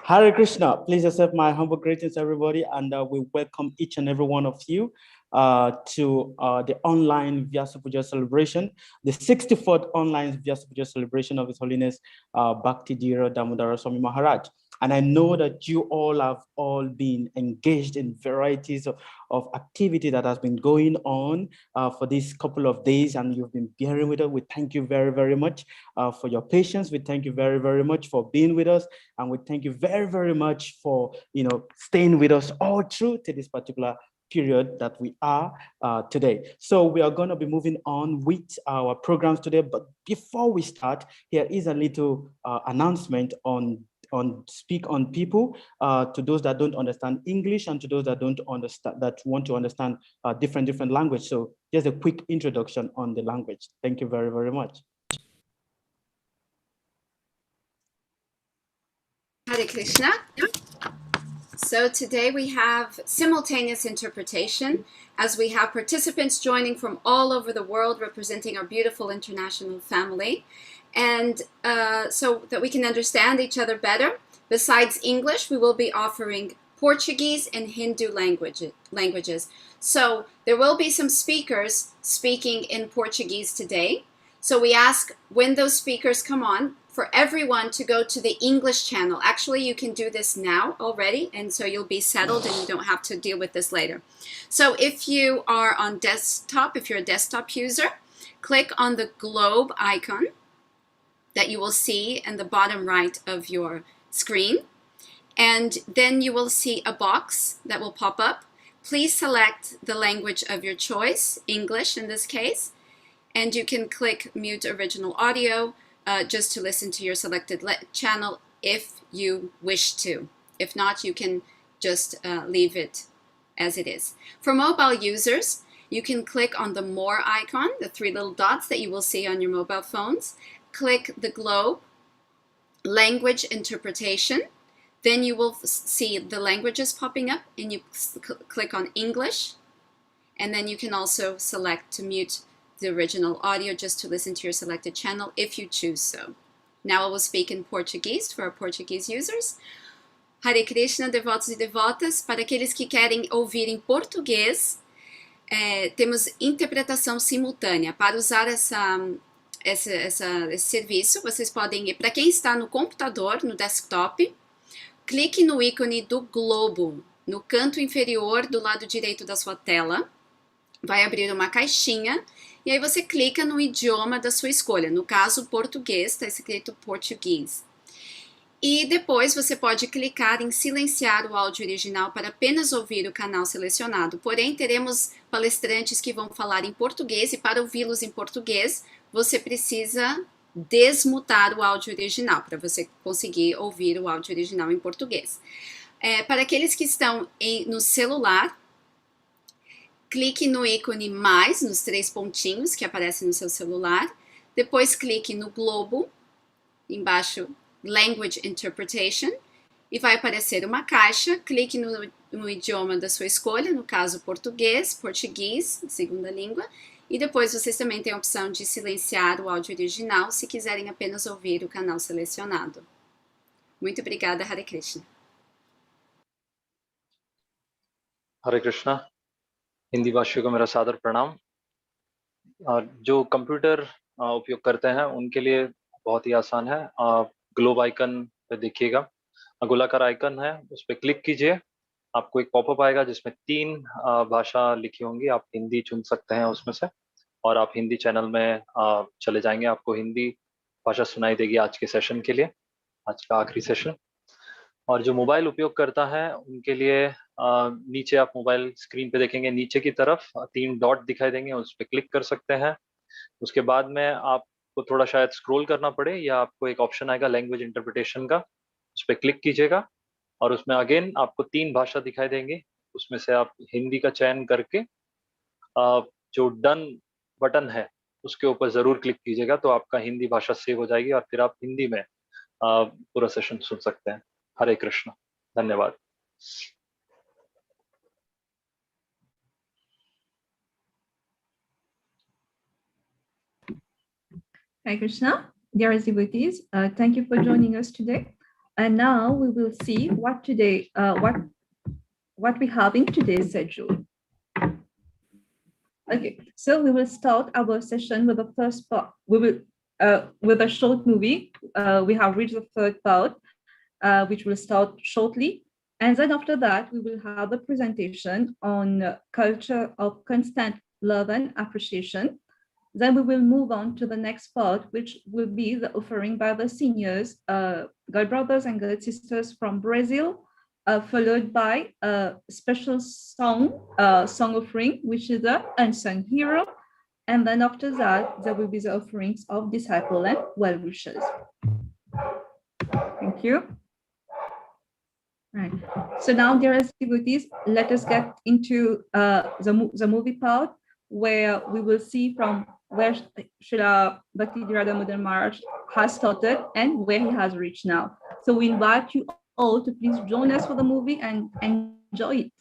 Hare Krishna, please accept my humble greetings, everybody, and we welcome each and every one of you to the online Vyasa-Puja celebration, the 64th online Vyasa-Puja celebration of His Holiness Bhakti Dhira Damodara Swami Maharaj. And I know that you all have been engaged in varieties of activity that has been going on for these couple of days, and you've been bearing with us. We thank you very, very much for your patience. We thank you very, very much for being with us. And we thank you very, very much for staying with us all through to this particular period that we are today. So we are going to be moving on with our programs today. But before we start, here is a little announcement on speak on people to those that don't understand English and to those that don't understand, that want to understand different language. So just a quick introduction on the language. Thank you very, very much. Hare Krishna. So today we have simultaneous interpretation, as we have participants joining from all over the world representing our beautiful international family. And so that we can understand each other better, besides English, we will be offering Portuguese and Hindu languages. So there will be some speakers speaking in Portuguese today. So we ask, when those speakers come on, for everyone to go to the English channel. Actually, you can do this now already, and so you'll be settled and you don't have to deal with this later. So if you are on desktop, if you're a desktop user, click on the globe icon that you will see in the bottom right of your screen. And then you will see a box that will pop up. Please select the language of your choice, English in this case, and you can click mute original audio just to listen to your selected channel if you wish to. If not, you can just leave it as it is. For mobile users, you can click on the more icon, the three little dots that you will see on your mobile phones. Click the globe, language interpretation. Then you will see the languages popping up, and you click on English. And then you can also select to mute the original audio just to listen to your selected channel if you choose so. Now I will speak in Portuguese for our Portuguese users. Hare Krishna, devotos e devotas. Para aqueles que querem ouvir em português, temos interpretação simultânea. Para usar esse serviço, vocês podem ir, para quem está no computador, no desktop, clique no ícone do globo, no canto inferior do lado direito da sua tela. Vai abrir uma caixinha e aí você clica no idioma da sua escolha. No caso, português, está escrito Portuguese. E depois você pode clicar em silenciar o áudio original para apenas ouvir o canal selecionado. Porém, teremos palestrantes que vão falar em português e para ouvi-los em português, você precisa desmutar o áudio original para você conseguir ouvir o áudio original em português. Para aqueles que estão no celular, clique no ícone mais, nos 3 pontinhos que aparecem no seu celular. Depois clique no globo, embaixo Language Interpretation, e vai aparecer uma caixa. Clique no idioma da sua escolha, no caso português, segunda língua, e depois vocês também têm a opção de silenciar o áudio original se quiserem apenas ouvir o canal selecionado. Muito obrigada, Hare Krishna. हरे कृष्णा। हिंदी भाषियों को मेरा सादर प्रणाम। जो computer उपयोग करते हैं उनके लिए बहुत ही आसान है। ग्लोब आइकन पे देखिएगा, गोलाकार आइकन है, उस पर क्लिक कीजिए। आपको एक पॉपअप आएगा जिसमें 3 भाषा लिखी होंगी। आप हिंदी चुन सकते हैं उसमें से और आप हिंदी चैनल में चले जाएंगे। आपको हिंदी भाषा सुनाई देगी आज के सेशन के लिए, आज का आखिरी सेशन। और जो मोबाइल उपयोग करता है उनके लिए नीचे आप मोबाइल स्क्रीन पे देखेंगे, नीचे की तरफ 3 डॉट दिखाई देंगे, उस पर क्लिक कर सकते हैं। उसके बाद में आपको थोड़ा शायद स्क्रॉल करना पड़े या आपको एक ऑप्शन आएगा लैंग्वेज इंटरप्रिटेशन का, उस पर क्लिक कीजिएगा और उसमें अगेन आपको 3 भाषा दिखाई देंगी। उसमें से आप हिंदी का चयन करके जो डन बटन है उसके ऊपर जरूर क्लिक कीजिएगा, तो आपका हिंदी भाषा सेव हो जाएगी और फिर आप हिंदी में पूरा सेशन सुन सकते हैं। हरे कृष्ण, धन्यवाद। Hare Krishna, dear devotees, thank you for joining us today. And now we will see what we have in today's schedule. Okay, so we will start our session with the first part. We will with a short movie. We have reached the 3rd part, which will start shortly. And then after that, we will have a presentation on culture of constant love and appreciation. Then we will move on to the next part, which will be the offering by the seniors, God brothers and God sisters from Brazil, followed by a special song offering, which is the unsung hero. And then after that, there will be the offerings of disciple and well-wishers. Thank you. Right. So now, dearest devotees, let us get into the movie part, where we will see from where Srila Bhakti Dhira Damodara Maharaj has started and where he has reached now. So we invite you all to please join us for the movie and enjoy it.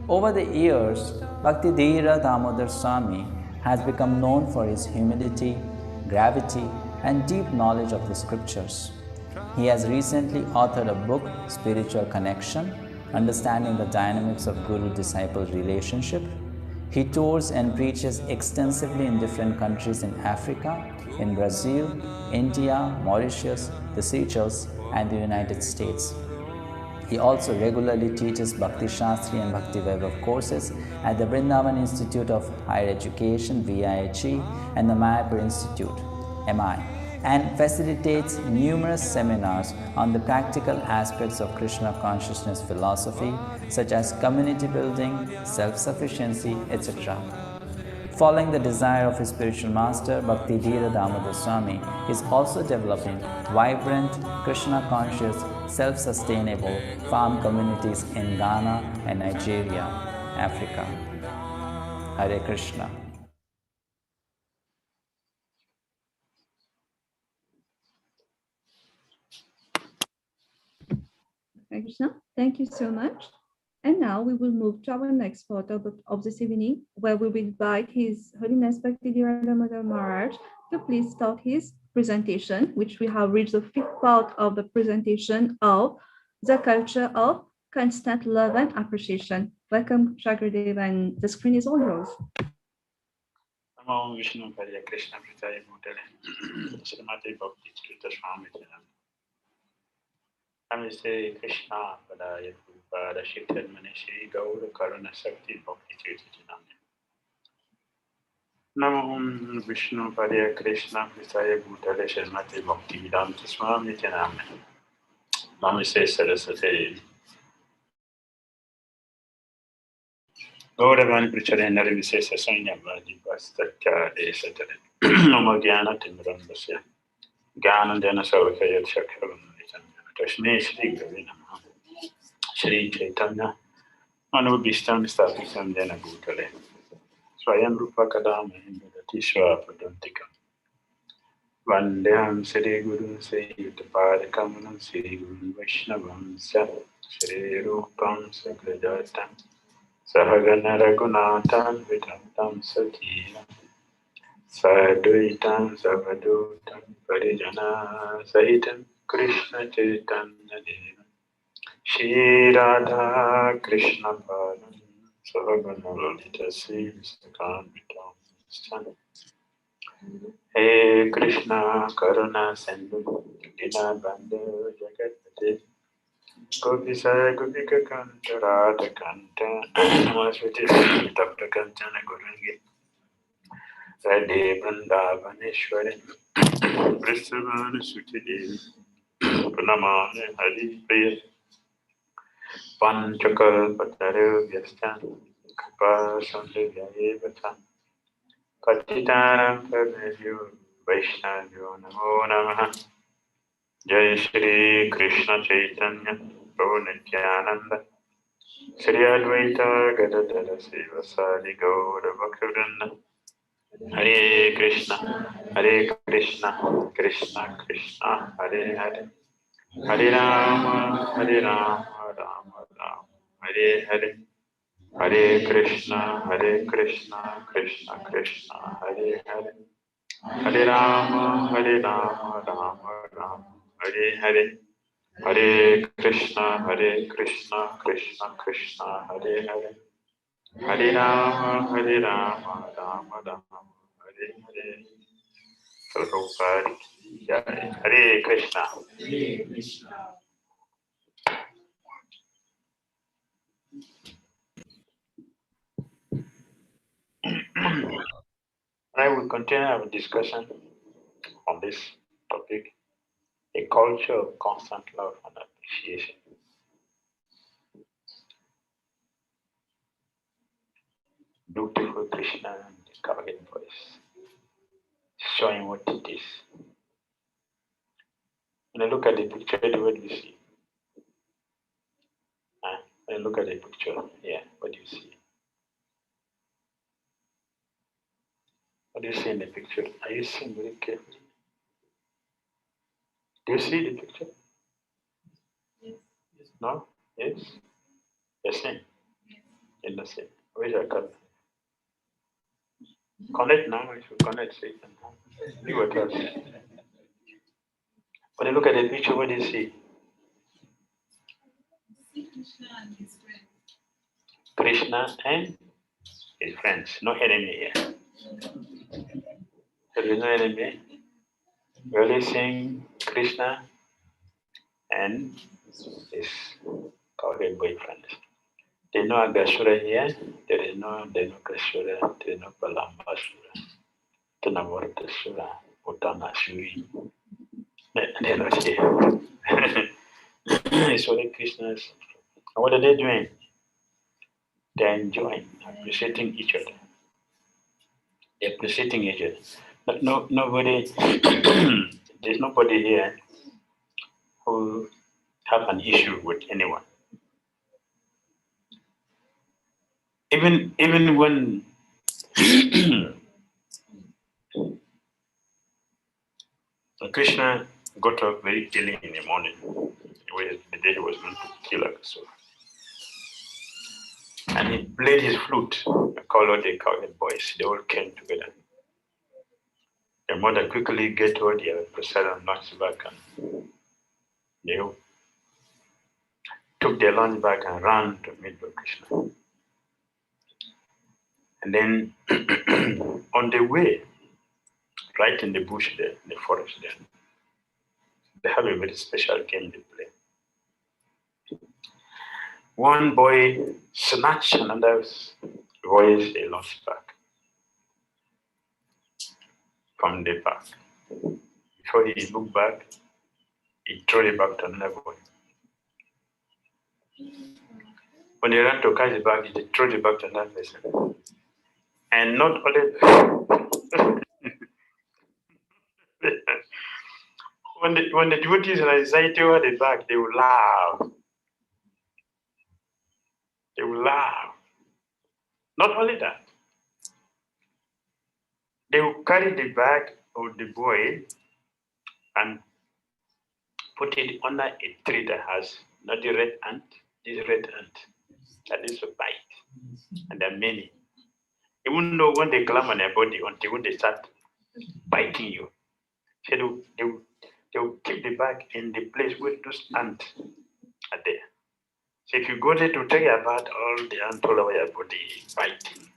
Over the years, Bhakti Dhira Damodara Swami has become known for his humility, gravity, and deep knowledge of the scriptures. He has recently authored a book, Spiritual Connection, Understanding the Dynamics of Guru-Disciple Relationship. He tours and preaches extensively in different countries in Africa, in Brazil, India, Mauritius, the Seychelles, and the United States. He also regularly teaches Bhakti Shastri and Bhakti Vaibhav courses at the Vrindavan Institute of Higher Education, VIHE, and the Mayapur Institute, MI, and facilitates numerous seminars on the practical aspects of Krishna consciousness philosophy, such as community building, self-sufficiency, etc. Following the desire of his spiritual master, Bhakti Dhira Damodara Swami is also developing vibrant, Krishna-conscious, self-sustainable farm communities in Ghana and Nigeria, Africa. Hare Krishna. Hare Krishna. Thank you so much. And now we will move to our next part of this evening, where we will invite His Holiness Bhakti Dhira Damodara Maharaj to please start his presentation, which we have reached the fifth part of the presentation of the culture of constant love and appreciation. Welcome, Shagrudev, and the screen is all yours. Namo Vishnu Padaya Krishna Pritaya Bhutale Srimati Bhakti Chirita Swami Janam Namaste Krishna Padaya Prabhupada Shikhan Manishi Gaura Karuna Sakti Bhakti Chirita Janam Namo Vishnu Padaya Krishna Pritaya Bhutale Srimati Bhakti Vedanta Swami Janam Namaste Saraswati Gauravani Pricharendra Visesa Sanya Vadi Pastakya Esatare Namo Gyana Timram Vasya Gyana Dana Saukaya Shakaram Tashmi Shri Gavina Shri Chaitanya Anubhistam Stapisam Dena Bhutale Swayam Rupa Kadam Tishwa Padantikam Vandhyam Sri Guru Sri Yutapadakamanam Sri Guru Vaishnavam Sa Sri Rupam Sagrajatam Sahagana Raghunathan Vidantam Satya Sadhuitam Savadutam Parijana Sahitam Krishna Chaitanya Deva Shri Radha Krishna Padam Sahagana Lalita Sri Visakan Vitam Hey Krishna Karuna Sindhu Dina Bandhu Jagatpate Gopisaya Gopika Kanta Radha Kanta Masvati Tapta Kantana Gurangi Radhe Vrindavaneshwari Vrisavana Sutidevi Pranamane Hari Priya Panchakal Patare Vyastan Kripa Sandhya Vata Patitanam Pavadyo Vaishnavyo Namo Namaha Jai Shri Krishna Chaitanya Prabhu Nityananda Shri Advaita Gadadara Sivasadi Gaura Bhaktivinoda Hare Krishna Krishna Krishna Hare Hare Hare Rama Rama Hare Hare Hare Krishna Krishna Krishna Hare Hare Hare Rama Rama Hare Hare Hare Krishna Krishna Krishna Hare Hare Hare Rama Rama Hare Hare Prabhupada Jai. Hare Krishna. I will continue our discussion on this topic, a culture of constant love and appreciation. Beautiful Krishna and Kavagin voice, showing what it is. When I look at the picture, what do you see? When I look at the picture, yeah, what do you see? What do you see in the picture? Are you seeing very carefully? Do you see the picture? Yes. No? Yes? You're seeing? You're not seeing. Where's your color? Connect now. If you connect, so you can do what else. When you look at the picture, what do you see? Krishna and his friends. Krishna and his friends. No enemy here. There is no enemy. We're only seeing Krishna and his cowhead boyfriend. There is no Agashura here. There is no Kashura. There is no Palambasura. Tanavartasura. Utanashuri. They are not here. It's only Krishna's. And what are they doing? They are enjoying, appreciating each other. They're appreciating each other. Nobody, there's nobody here who have an issue with anyone. Even when Krishna got up very early in the morning, he the day he was going to kill Agasura. And he played his flute. I called all the cowhead boys. They all came together. The mother quickly get all the prasadam lunch back, and they took their lunch back and ran to meet Lord Krishna. And then on the way, right in the bush there, in the forest there, they have a very special game they play. One boy snatched another boy's lunch bag from the bag. Before he looked back, he threw it back to another boy. When he ran to catch the bag, he threw it back to another person. And not only when the devotees and anxiety over the bag, they will laugh. They will laugh. Not only that, they will carry the bag of the boy and put it under a tree that has not the red ant, this red ant that is a bite. And there are many. You won't know when they climb on their body until when they start biting you. So they will keep the bag in the place where those ants are there. So if you go there to take about all the ants all over your body biting.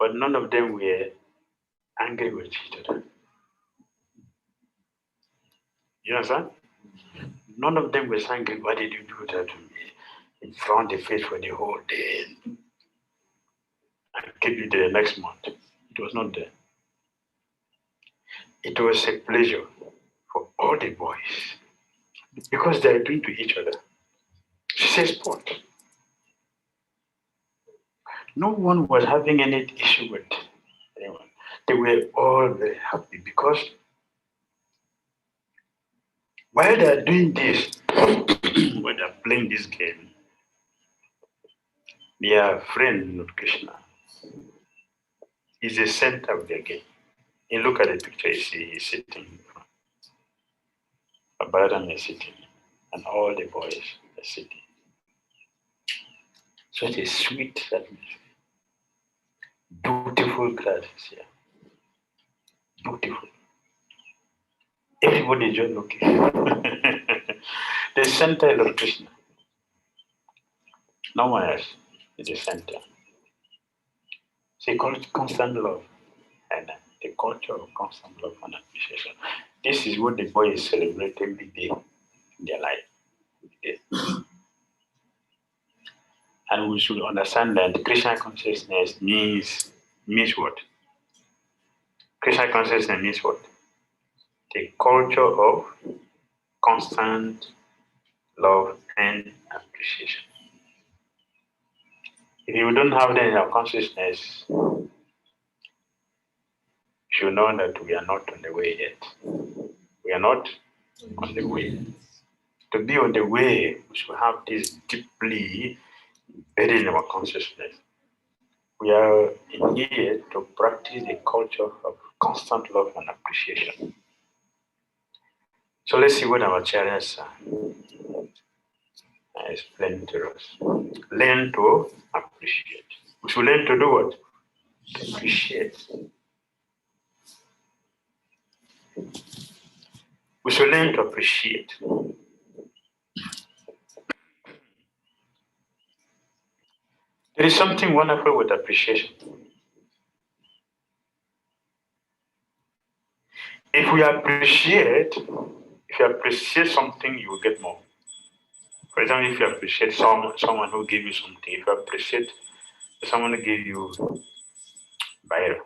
But none of them were angry with each other. You understand? None of them was angry. Why did you do that to me? It frowned the face for the whole day and keep you the next month. It was not there. It was a pleasure for all the boys because they are doing to each other. It's a sport. No one was having any issue with anyone. They were all very happy because while they are doing this, when they are playing this game, their friend Lord Krishna is the center of their game. You look at the picture, you see he's sitting in front. Balaram is sitting, and all the boys are sitting. Such a sweet atmosphere. Beautiful grasses here. Beautiful. Everybody just looking. The center Lord Krishna. No one else is the center. It's called constant love. And the culture of constant love and appreciation. This is what the boys celebrate every day in their life. Every day. And we should understand that Krishna consciousness means what? Krishna consciousness means what? The culture of constant love and appreciation. If you don't have that in your consciousness, you should know that we are not on the way yet. We are not on the way. To be on the way, we should have this deeply embedded in our consciousness. We are in here to practice a culture of constant love and appreciation. So let's see what our acharyas are explaining to us. Learn to appreciate. We should learn to do what? To appreciate. We should learn to appreciate. There is something wonderful with appreciation. If you appreciate something, you will get more. For example, if you appreciate someone who gave you something, if you appreciate someone who gave you Biro.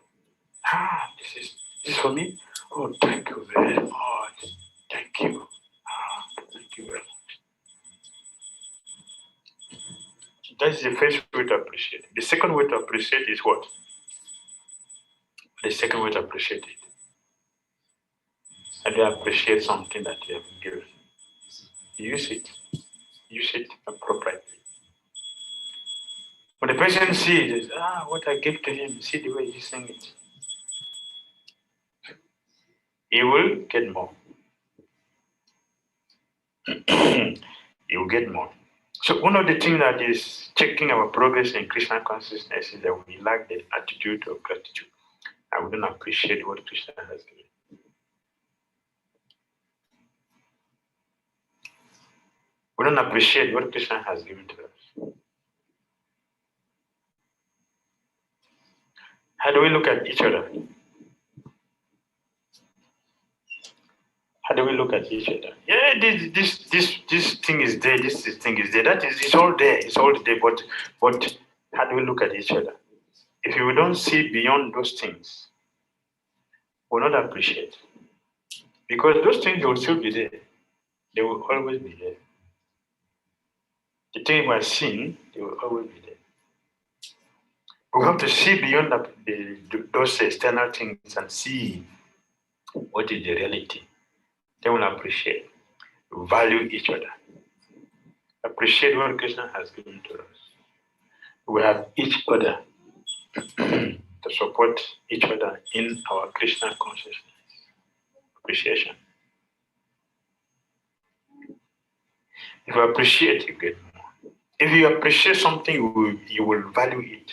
This is for me. Oh, thank you very much. Thank you. Thank you very much. That's the first way to appreciate. The second way to appreciate is what? The second way to appreciate it. And you appreciate something that you have given. Use it. Use it appropriately. When the person sees, what I gave to him, see the way he's saying it. He will get more. you will get more. So one of the things that is checking our progress in Krishna consciousness is that we lack the attitude of gratitude. And we don't appreciate what Krishna has given. We don't appreciate what Krishna has given to us. How do we look at each other? How do we look at each other? Yeah, this thing is there. This thing is there. That is, it's all there. It's all there. But how do we look at each other? If we don't see beyond those things, we'll not appreciate. Because those things will still be there. They will always be there. The thing we are seeing, they will always be there. We have to see beyond those external things and see what is the reality. They will appreciate, value each other, appreciate what Krishna has given to us. We have each other to support each other in our Krishna consciousness. Appreciation. If you appreciate, you get more. If you appreciate something, you will value it.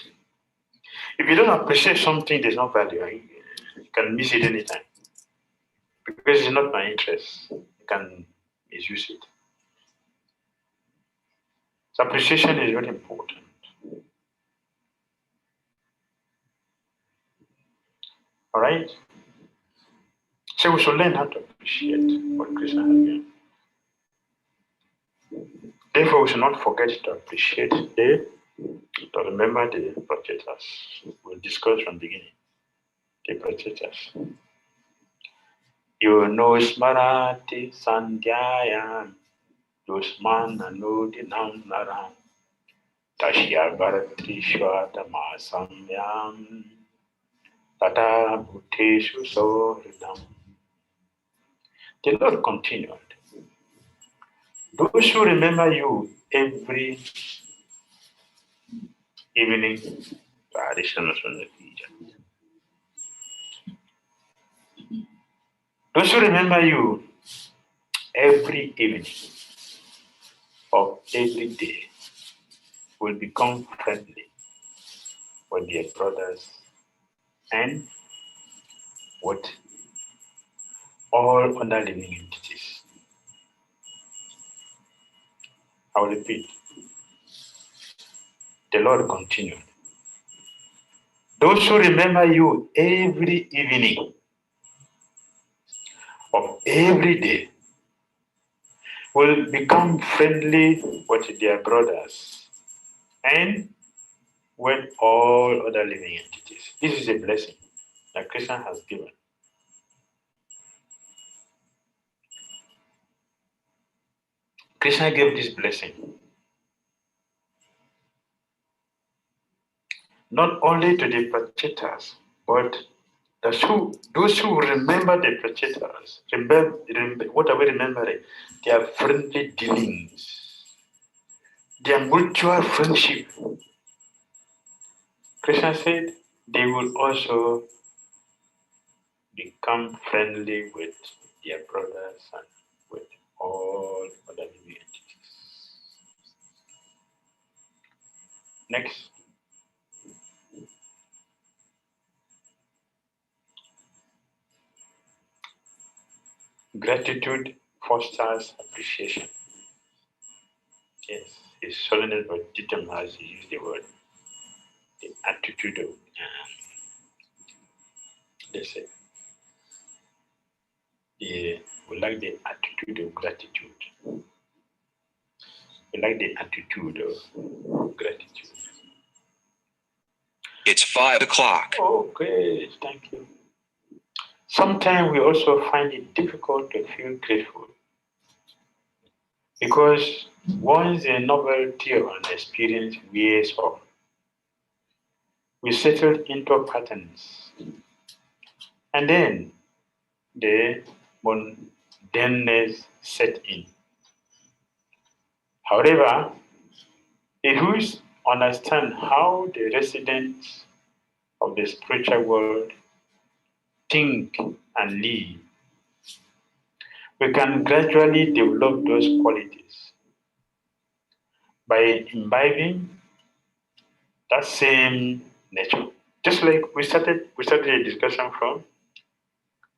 If you don't appreciate something, there's no value. You can miss it anytime. Because it's not my interest. You can misuse it. So appreciation is very important. All right? So we should learn how to appreciate what Krishna has given. Therefore, we should not forget to appreciate to remember the protectors. We'll discuss from the beginning. The protectors. You know Smarati Sandhyayam, Dusmana Nudinam Naram, Tashya Bharatri Shwadama Samyam, Tata Bhuteshu Sohridam. The Lord continued. Those who remember you every evening, those who remember you every evening of every day will become friendly with their brothers and with all other living entities. I will repeat. The Lord continued. Those who remember you every evening of every day will become friendly with their brothers and with all other living entities. This is a blessing that Krishna has given. Krishna gave this blessing not only to the Prachetas, but those who remember the Prachetas. What are we remembering? Their friendly dealings, their mutual friendship. Krishna said they will also become friendly with their brothers and with all other living entities. Next. Gratitude fosters appreciation. Yes, His Holiness Bhakti has used the word, the attitude of, let's say, we like the attitude of gratitude. We like the attitude of gratitude. It's 5 o'clock. Oh, great, thank you. Sometimes we also find it difficult to feel grateful because once the novelty of an experience wears off, we settle into patterns, and then the mundaneness set in. However, if we understand how the residents of the spiritual world think and live, we can gradually develop those qualities by imbibing that same nature. Just like we started a discussion from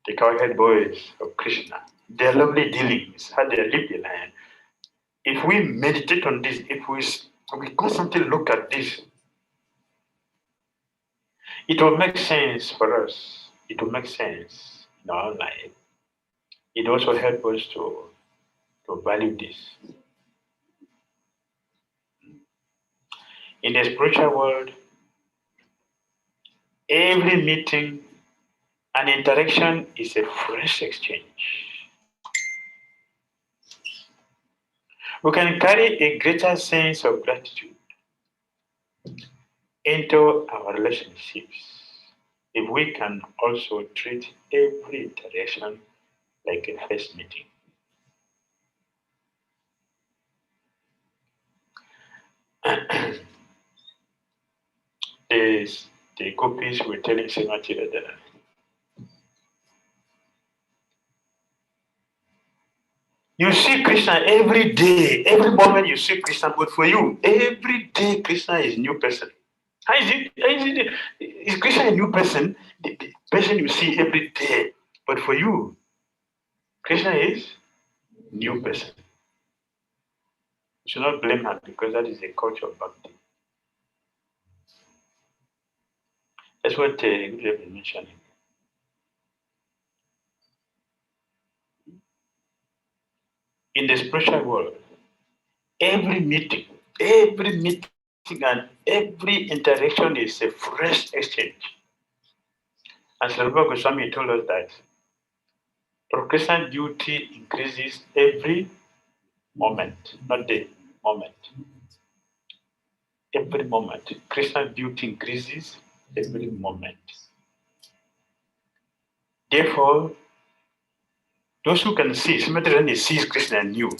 the cowhead boys of Krishna. Their lovely dealings, how they live their life. If we meditate on this, if we constantly look at this, it will make sense for us. It will make sense in our life. It also helps us to value this. In the spiritual world, every meeting and interaction is a fresh exchange. We can carry a greater sense of gratitude into our relationships if we can also treat every interaction like a first meeting. The gopis were telling Srimati Radharani, you see Krishna every day, every moment you see Krishna, but for you, every day Krishna is a new person. How is it? Is Krishna a new person? The person you see every day, but for you, Krishna is new person. You should not blame her because that is a culture of Bhakti. That's what Gurudev is mentioning. In the spiritual world, every meeting and every interaction is a fresh exchange. And Srila Goswami told us that progression duty increases every moment, not day, moment. Every moment. Krishna beauty increases every moment. Therefore, those who can see, Simultaneously sees Krishna new.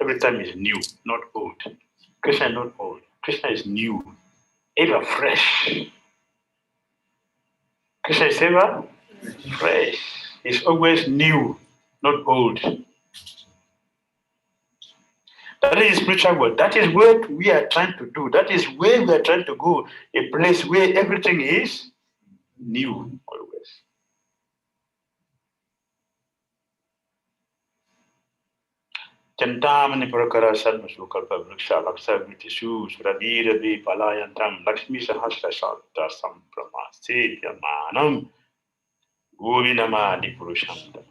Every time is new, not old. Krishna is not old. Krishna is new, ever fresh. Krishna is ever fresh. He's always new, not old. That is spiritual world. That is what we are trying to do. That is where we are trying to go. A place where everything is new always. Chantamani Prakara Sarmasukalpa Vriksha Laksavitishu Suradira Vi Palayantam Lakshmi Sahasra Shalta Samprama Sedyamanam Govinamadi Purushantama.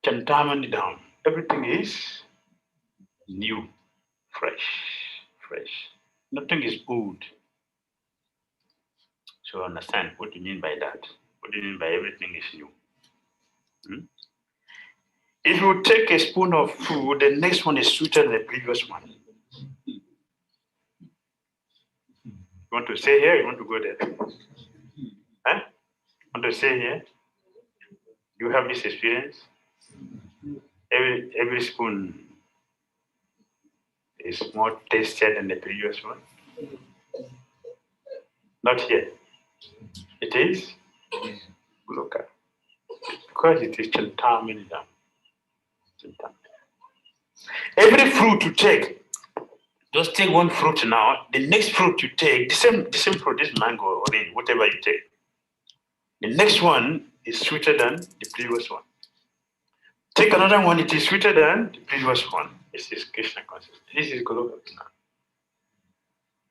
Chantamani down. Everything is new, fresh. Nothing is old. So understand what you mean by that. What do you mean by everything is new? If you take a spoon of food, the next one is sweeter than the previous one. You want to stay here? You want to go there? Huh? Want to stay here? You have this experience? Every spoon is more tastier than the previous one. Not here. It is local. Because it is Chantaminidam. Every fruit you take, just take one fruit now. The next fruit you take, the same fruit, this mango, orange, whatever you take. The next one is sweeter than the previous one. Take another one, it is sweeter than the previous one. This is Krishna consciousness. This is Goloka Krishna.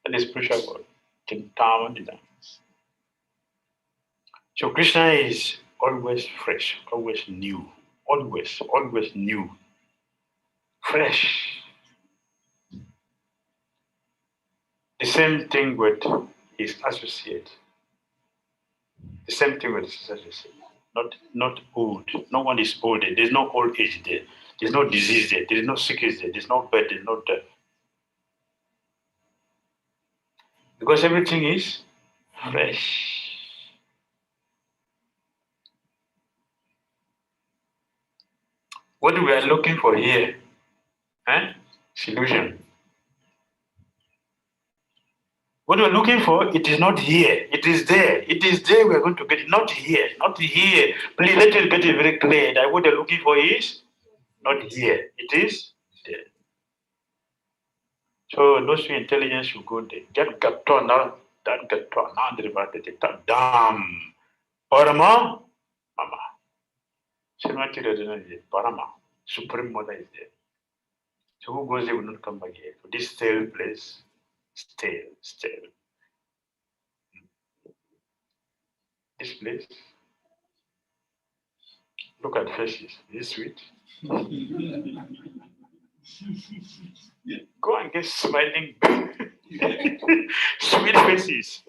And the spiritual world. So Krishna is always fresh, always new, always new, fresh. The same thing with his associate. The same thing with his associate. Not old. No one is old. There's no old age there. There's no disease there. There's no sickness there. There's no birth. There's no death. Because everything is fresh. What we are looking for here, solution. What we're looking for, it is not here. It is there. It is there. We're going to get it. Not here. Not here. Please let us get it very clear that what they're looking for is not here. It is there. So those with intelligence should go there. Get got now. That get now. The dam. Parama. Mama. Parama. Supreme Mother is there. So who goes there will not come back here. So this stale place, stale. This place, look at faces. Is it sweet? Go and get smiling, sweet faces.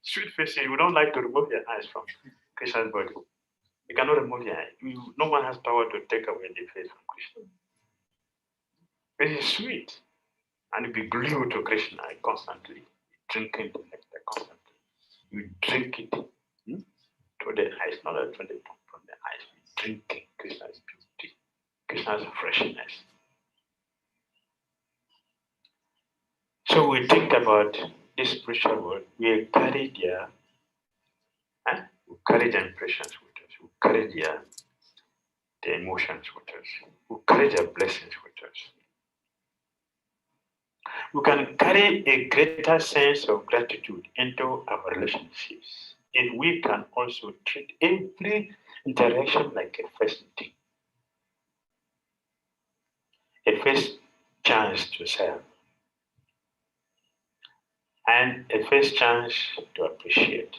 Sweet faces. You don't like to remove your eyes from Krishna's body. You cannot remove your eyes. No one has power to take away the face from Krishna. It is sweet. And you be glued to Krishna constantly, drinking the nectar constantly. You drink it to the eyes, not from the tongue, from the eyes. Drinking Krishna's beauty, Krishna's freshness. So we think about this spiritual world. We carry their, we carry their impressions with us. We carry their emotions with us. We carry their blessings with us. We can carry a greater sense of gratitude into our relationships if we can also treat every interaction like a first meeting, a first chance to serve, and a first chance to appreciate.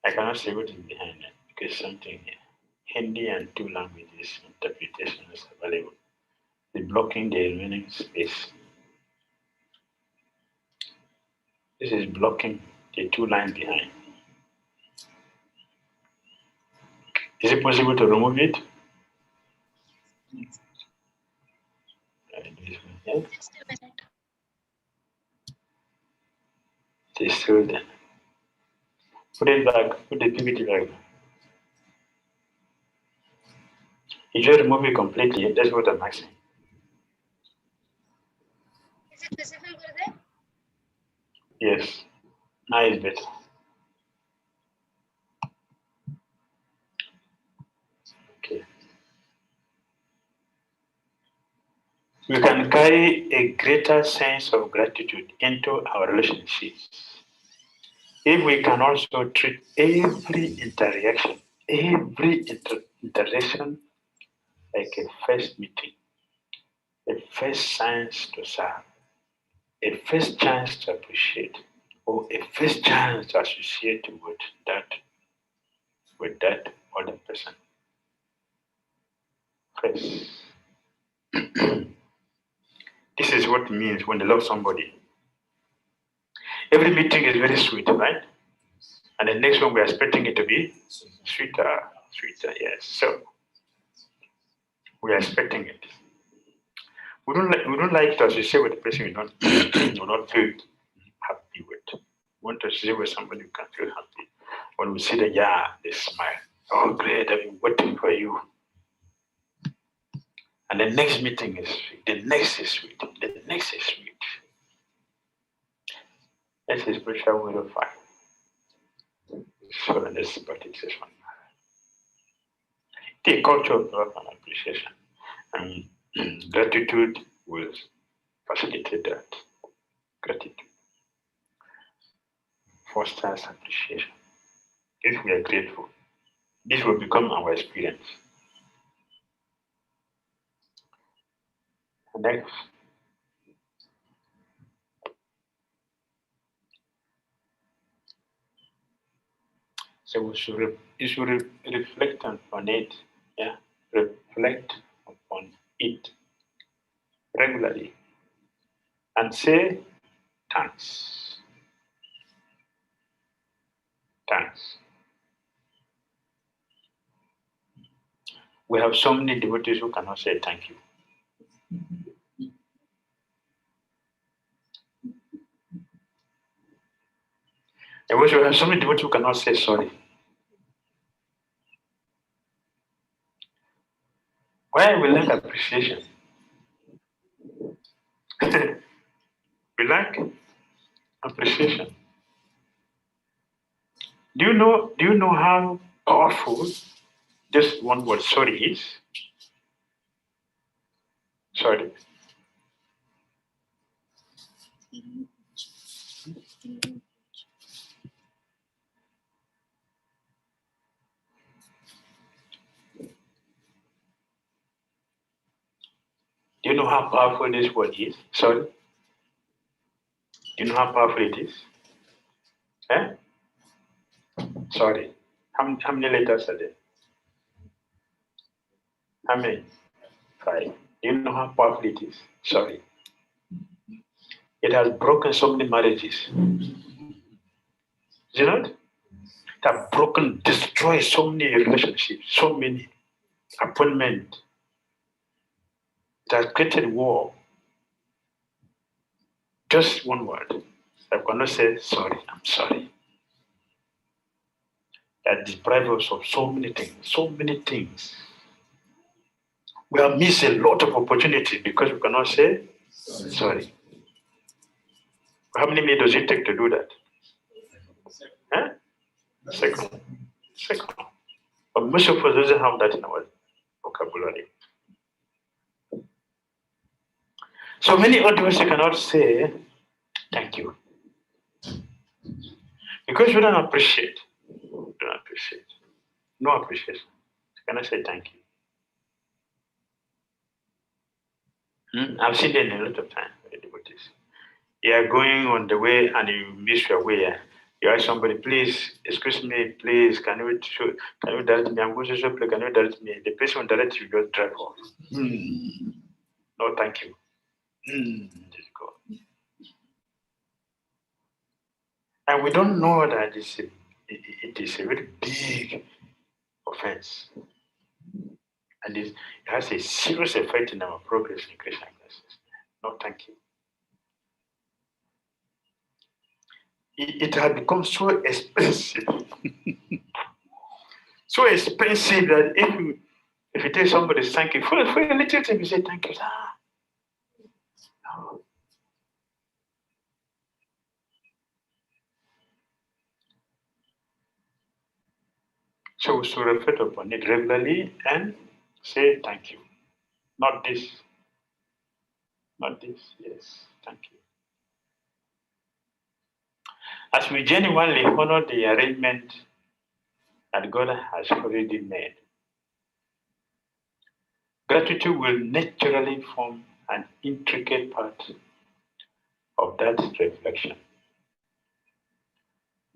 I cannot say what is behind it because something here. Hindi and two languages interpretation is available. The blocking the remaining space. This is blocking the two lines behind. Is it possible to remove it? It's still there. Put it back, put the PPT back. If you remove it completely, that's what I'm asking. Is it visible, Gurudev? Yes, now it's better. Okay. We can carry a greater sense of gratitude into our relationships if we can also treat every interaction, interaction like a first meeting, a first chance to serve, a first chance to appreciate, or a first chance to associate with that other person. First. This is what it means when they love somebody. Every meeting is very sweet, right? And the next one we're expecting it to be sweeter, yes. So we are expecting it. We don't like to associate with the person we don't feel happy with. We want to associate with somebody who can feel happy. When we see them, they smile. Oh, great! I've been waiting for you. And the next meeting is sweet. The next is sweet. The next is sweet. That's a spiritual way of life. So that's sympathetic session. The culture of love and appreciation. And gratitude will facilitate that. Gratitude fosters appreciation. If we are grateful, this will become our experience. Next. So we should reflect on it, reflect upon it regularly and say thanks. Thanks. We have so many devotees who cannot say thank you. And we have so many devotees who cannot say sorry. Why we lack appreciation? We lack appreciation. Do you know how powerful just one word sorry is? Sorry. Do you know how powerful this word is? Sorry. Do you know how powerful it is? Eh? Sorry. How many letters are there? How many? 5. Do you know how powerful it is? Sorry. It has broken so many marriages. Do you know it? It has broken, destroyed so many relationships, so many appointments. It has created war. Just one word. I cannot say sorry. I'm sorry. That deprives us of so many things. So many things. We have missed a lot of opportunity because we cannot say sorry. How many minutes does it take to do that? Huh? Second. But most of us doesn't have that in our vocabulary. So many audios you cannot say thank you. Because we don't appreciate. No appreciation. You cannot say thank you. I've seen it a lot of times with the devotees. You are going on the way and you miss your way. You ask somebody, please, excuse me, please, can you direct me? I'm going to show, can you direct me? The person will direct you, just drive off. No, thank you. Just go. And we don't know that it is a very big offense. And it has a serious effect in our progress in Christian classes. No, thank you. It has become so expensive. So expensive that if you tell somebody thank you, for a little thing you say thank you. No. So we should reflect upon it regularly and say thank you. Not this. Not this. Yes, thank you. As we genuinely honor the arrangement that God has already made, gratitude will naturally form an intricate part of that reflection.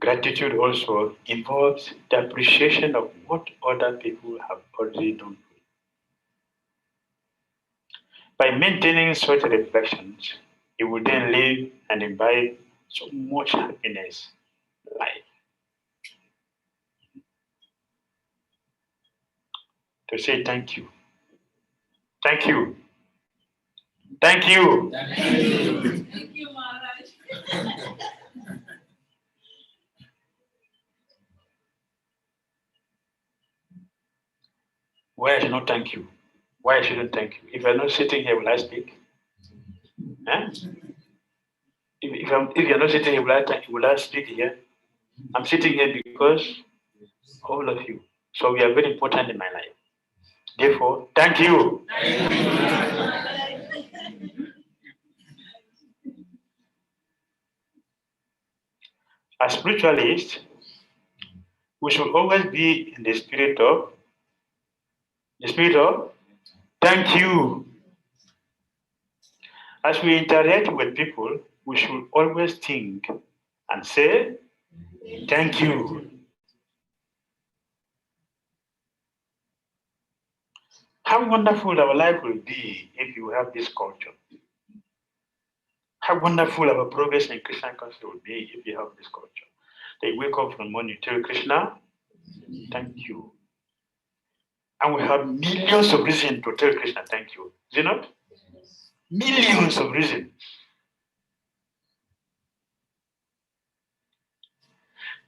Gratitude also involves the appreciation of what other people have already done. By maintaining such reflections, you will then live and imbibe so much happiness in life. To say thank you. Thank you. Thank you. Thank you, Maharaj. Why I should not thank you? Why I shouldn't thank you? If I'm not sitting here, will I speak? Huh? If you're not sitting here, will I speak here? I'm sitting here because all of you. So we are very important in my life. Therefore, thank you. As spiritualists, we should always be in the spirit of thank you. As we interact with people, we should always think and say thank you. How wonderful our life will be if you have this culture. How wonderful our progress in Christian culture will be if you have this culture. They wake up from morning, tell Krishna, thank you. And we have millions of reasons to tell Krishna thank you. Is it not? Millions of reasons.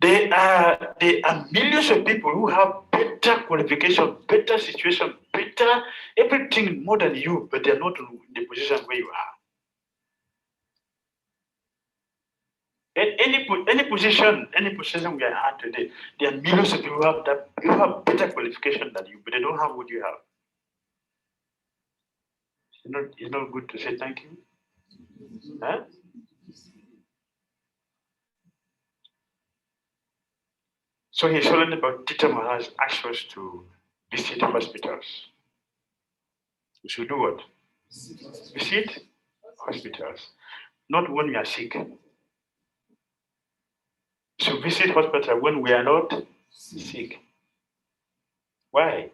There are millions of people who have better qualification, better situation, better everything more than you, but they're not in the position where you are. Any position we are at today, there are millions of people who have better qualification than you, but they don't have what you have. It's not good to say thank you. Huh? So he's telling about Tita Maharaj asked us to visit hospitals. We should do what? Visit hospitals. Not when we are sick. So visit hospital when we are not sick. Why?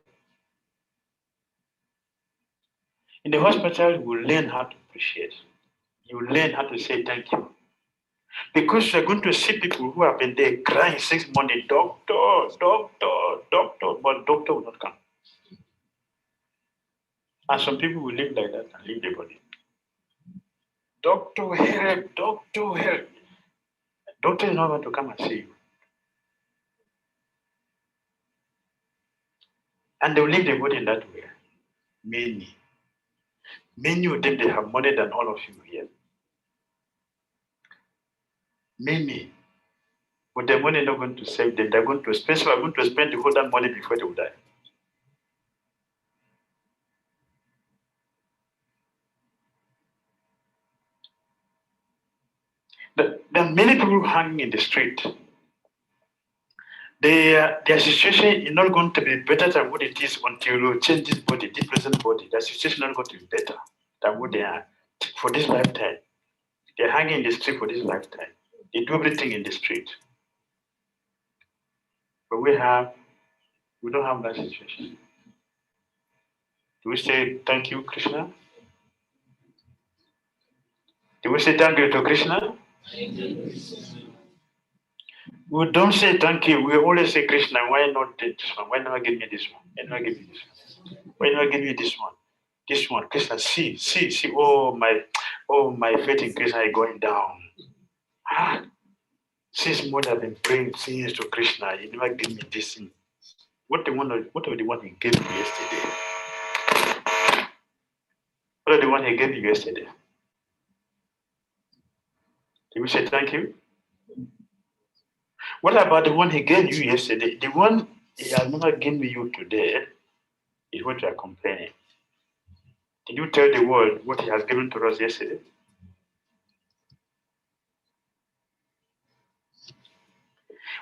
In the hospital, you will learn how to appreciate. You will learn how to say thank you. Because you're going to see people who have been there crying 6 months, doctor, but doctor will not come. And some people will live like that and leave the body. Doctor, help, doctor, help. Doctor is not going to come and see you. And they will leave the body in that way. Many of them, they have money than all of you here. Many. But the money is not going to save them. They're going to spend, so are going to spend the whole damn money before they will die. There are many people hanging in the street. Their situation is not going to be better than what it is until you change this body, this present body. Their situation is not going to be better than what they are for this lifetime. They're hanging in the street for this lifetime. They do everything in the street. But we don't have that situation. Do we say thank you, Krishna? Do we say thank you to Krishna? We don't say thank you. We always say, Krishna, why not this one? Why not give me this one? Why not give me this one? Why not give me this one? This one, Krishna, see. Oh my faith in Krishna is going down. Since more I've been praying since to Krishna, he never gave me this thing. What the one he gave me yesterday? What are the one he gave you yesterday? Did we say thank you? What about the one he gave you yesterday? The one he has never given you today is what you are complaining. Did you tell the world what he has given to us yesterday?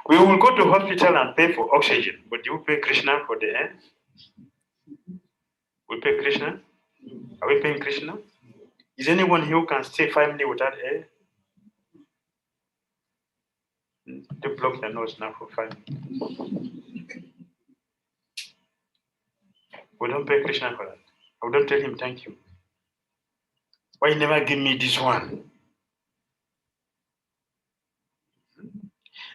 We will go to hospital and pay for oxygen, but you pay Krishna for the air? We pay Krishna? Are we paying Krishna? Is anyone here who can stay 5 minutes without air? They block their nose now for 5 minutes. We don't pay Krishna for that. I don't tell him thank you. Why you never give me this one?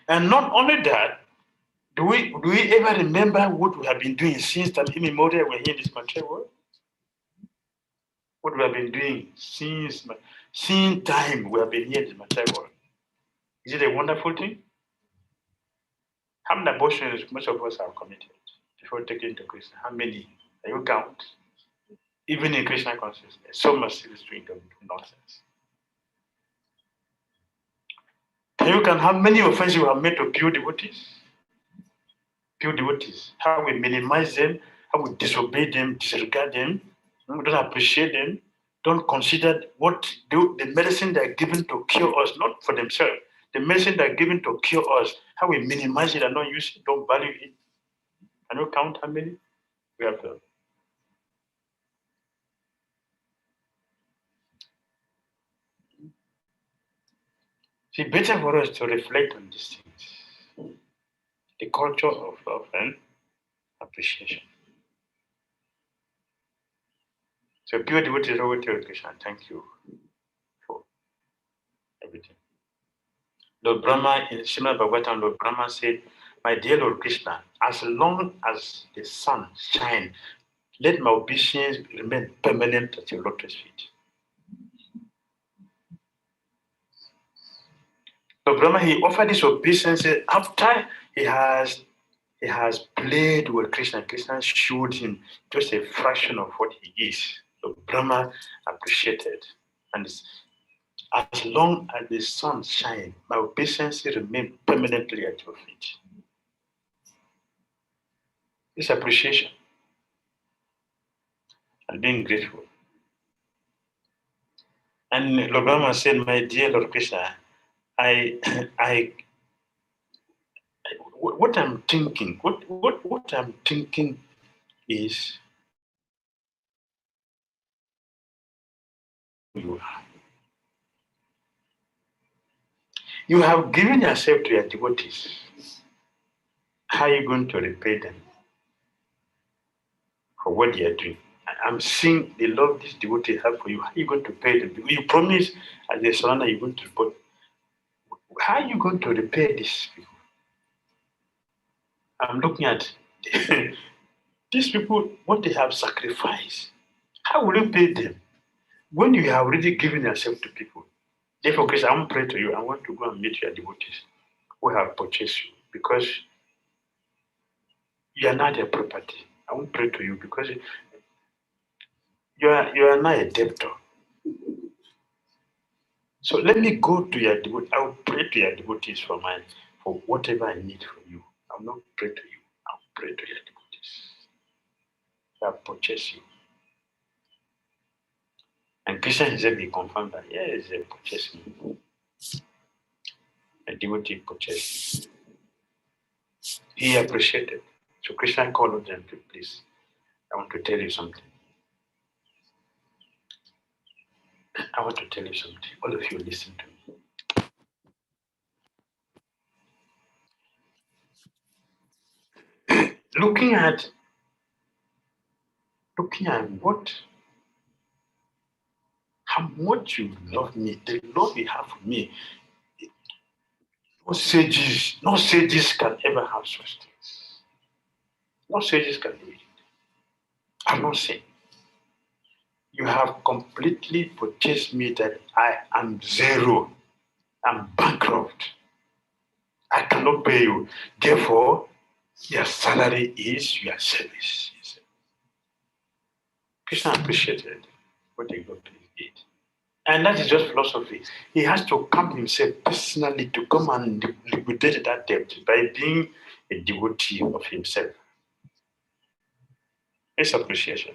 And not only that, do we ever remember what we have been doing since time immemorial we're here in this material world? What we have been doing since time we have been here in this material world. Is it a wonderful thing? How many abortions most of us have committed before taking to Krishna? How many? Can you count? Even in Krishna consciousness, so much still doing nonsense. Can you count how many offenses we have made to pure devotees? Pure devotees. How we minimize them, how we disobey them, disregard them, we don't appreciate them, don't consider what the medicine they are given to cure us, not for themselves. The medicine they are given to cure us, how we minimize it and don't use it, don't value it. Can you count how many we have done? See, better for us to reflect on these things. The culture of love and appreciation. So pure devotees always tell Krishna, thank you for everything. Lord Brahma, in Srimad Bhagavatam, Lord Brahma said, my dear Lord Krishna, as long as the sun shines, let my obeisance remain permanent at your lotus feet. So Brahma, he offered this obeisance after he has played with Krishna. Krishna showed him just a fraction of what he is. So Brahma appreciated. And as long as the sun shines, my obeisance remains permanently at your feet. It's appreciation and being grateful. And Lord Brahma said, my dear Lord Krishna, what I'm thinking, what I'm thinking is you have given yourself to your devotees. How are you going to repay them for what they are doing? I'm seeing the love this devotee have for you. How are you going to pay them? You promise as a surrender you're going to report. How are you going to repay these people? I'm looking at these people, what they have sacrificed. How will you pay them when you have already given yourself to people? Therefore, Chris, I won't pray to you. I want to go and meet your devotees who have purchased you because you are not a property. I won't pray to you because you are not a debtor. So let me go to your devotees. I will pray to your devotees for whatever I need from you. I will not pray to you. I will pray to your devotees. They have purchased you. And Krishna himself, he confirmed that, yes, they purchased me. A devotee purchased me. He appreciated. So Krishna called them to, please, I want to tell you something. I want to tell you something. All of you listen to me. Looking at how much you love me, the love you have for me. No sages can ever have such things. No sages can do it. I'm not saying. You have completely purchased me that I am zero. I'm bankrupt. I cannot pay you. Therefore, your salary is your service. Krishna appreciated what the devotees did. And that is just philosophy. He has to come himself personally to come and liquidate that debt by being a devotee of himself. It's appreciation.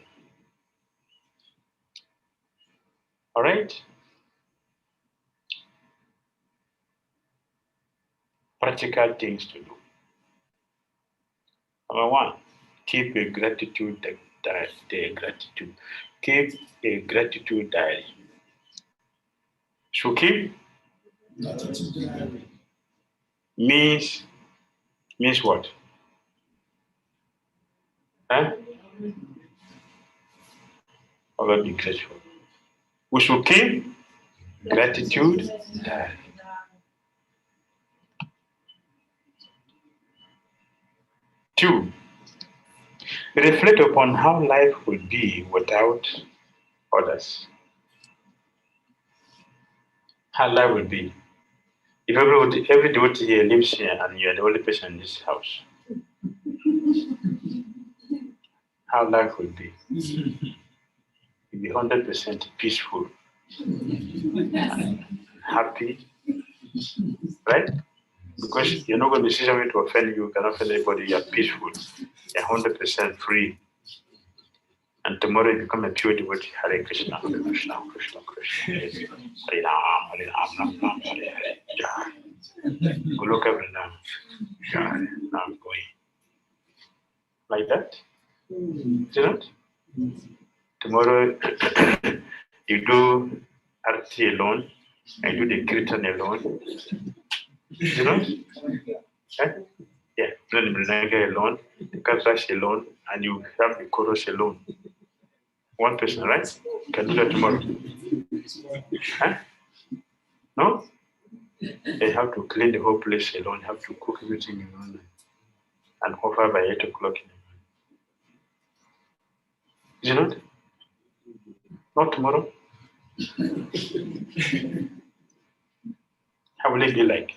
All right? Practical things to do. Number one, keep a gratitude diary. Keep a gratitude diary. So keep means what? Huh? Always be grateful. We should keep gratitude diary. Two, reflect upon how life would be without others. How life would be. If every devotee here lives here and you are the only person in this house, how life would be. You'd be 100% peaceful, happy, right? Because you're not going to see something to offend you, cannot offend anybody, you're peaceful, you're 100% free. And tomorrow you become a pure devotee. Hare Krishna, Hare Krishna, Krishna Krishna, Hare Ram, Hare Ram, Ram, Hare Hare. Jai. Goloka Vrindavan. Jai. Now I'm going. Like that? Is it? Tomorrow you do arti alone, and do the kirtan alone. Is it? Yeah, then Brinaga alone, the Katrash alone, and you have the chorus alone. One person, right? Can do that tomorrow. Huh? No? They have to clean the whole place alone, have to cook everything alone, and offer by 8 o'clock in the morning. Is it not? Not tomorrow? How will it be like?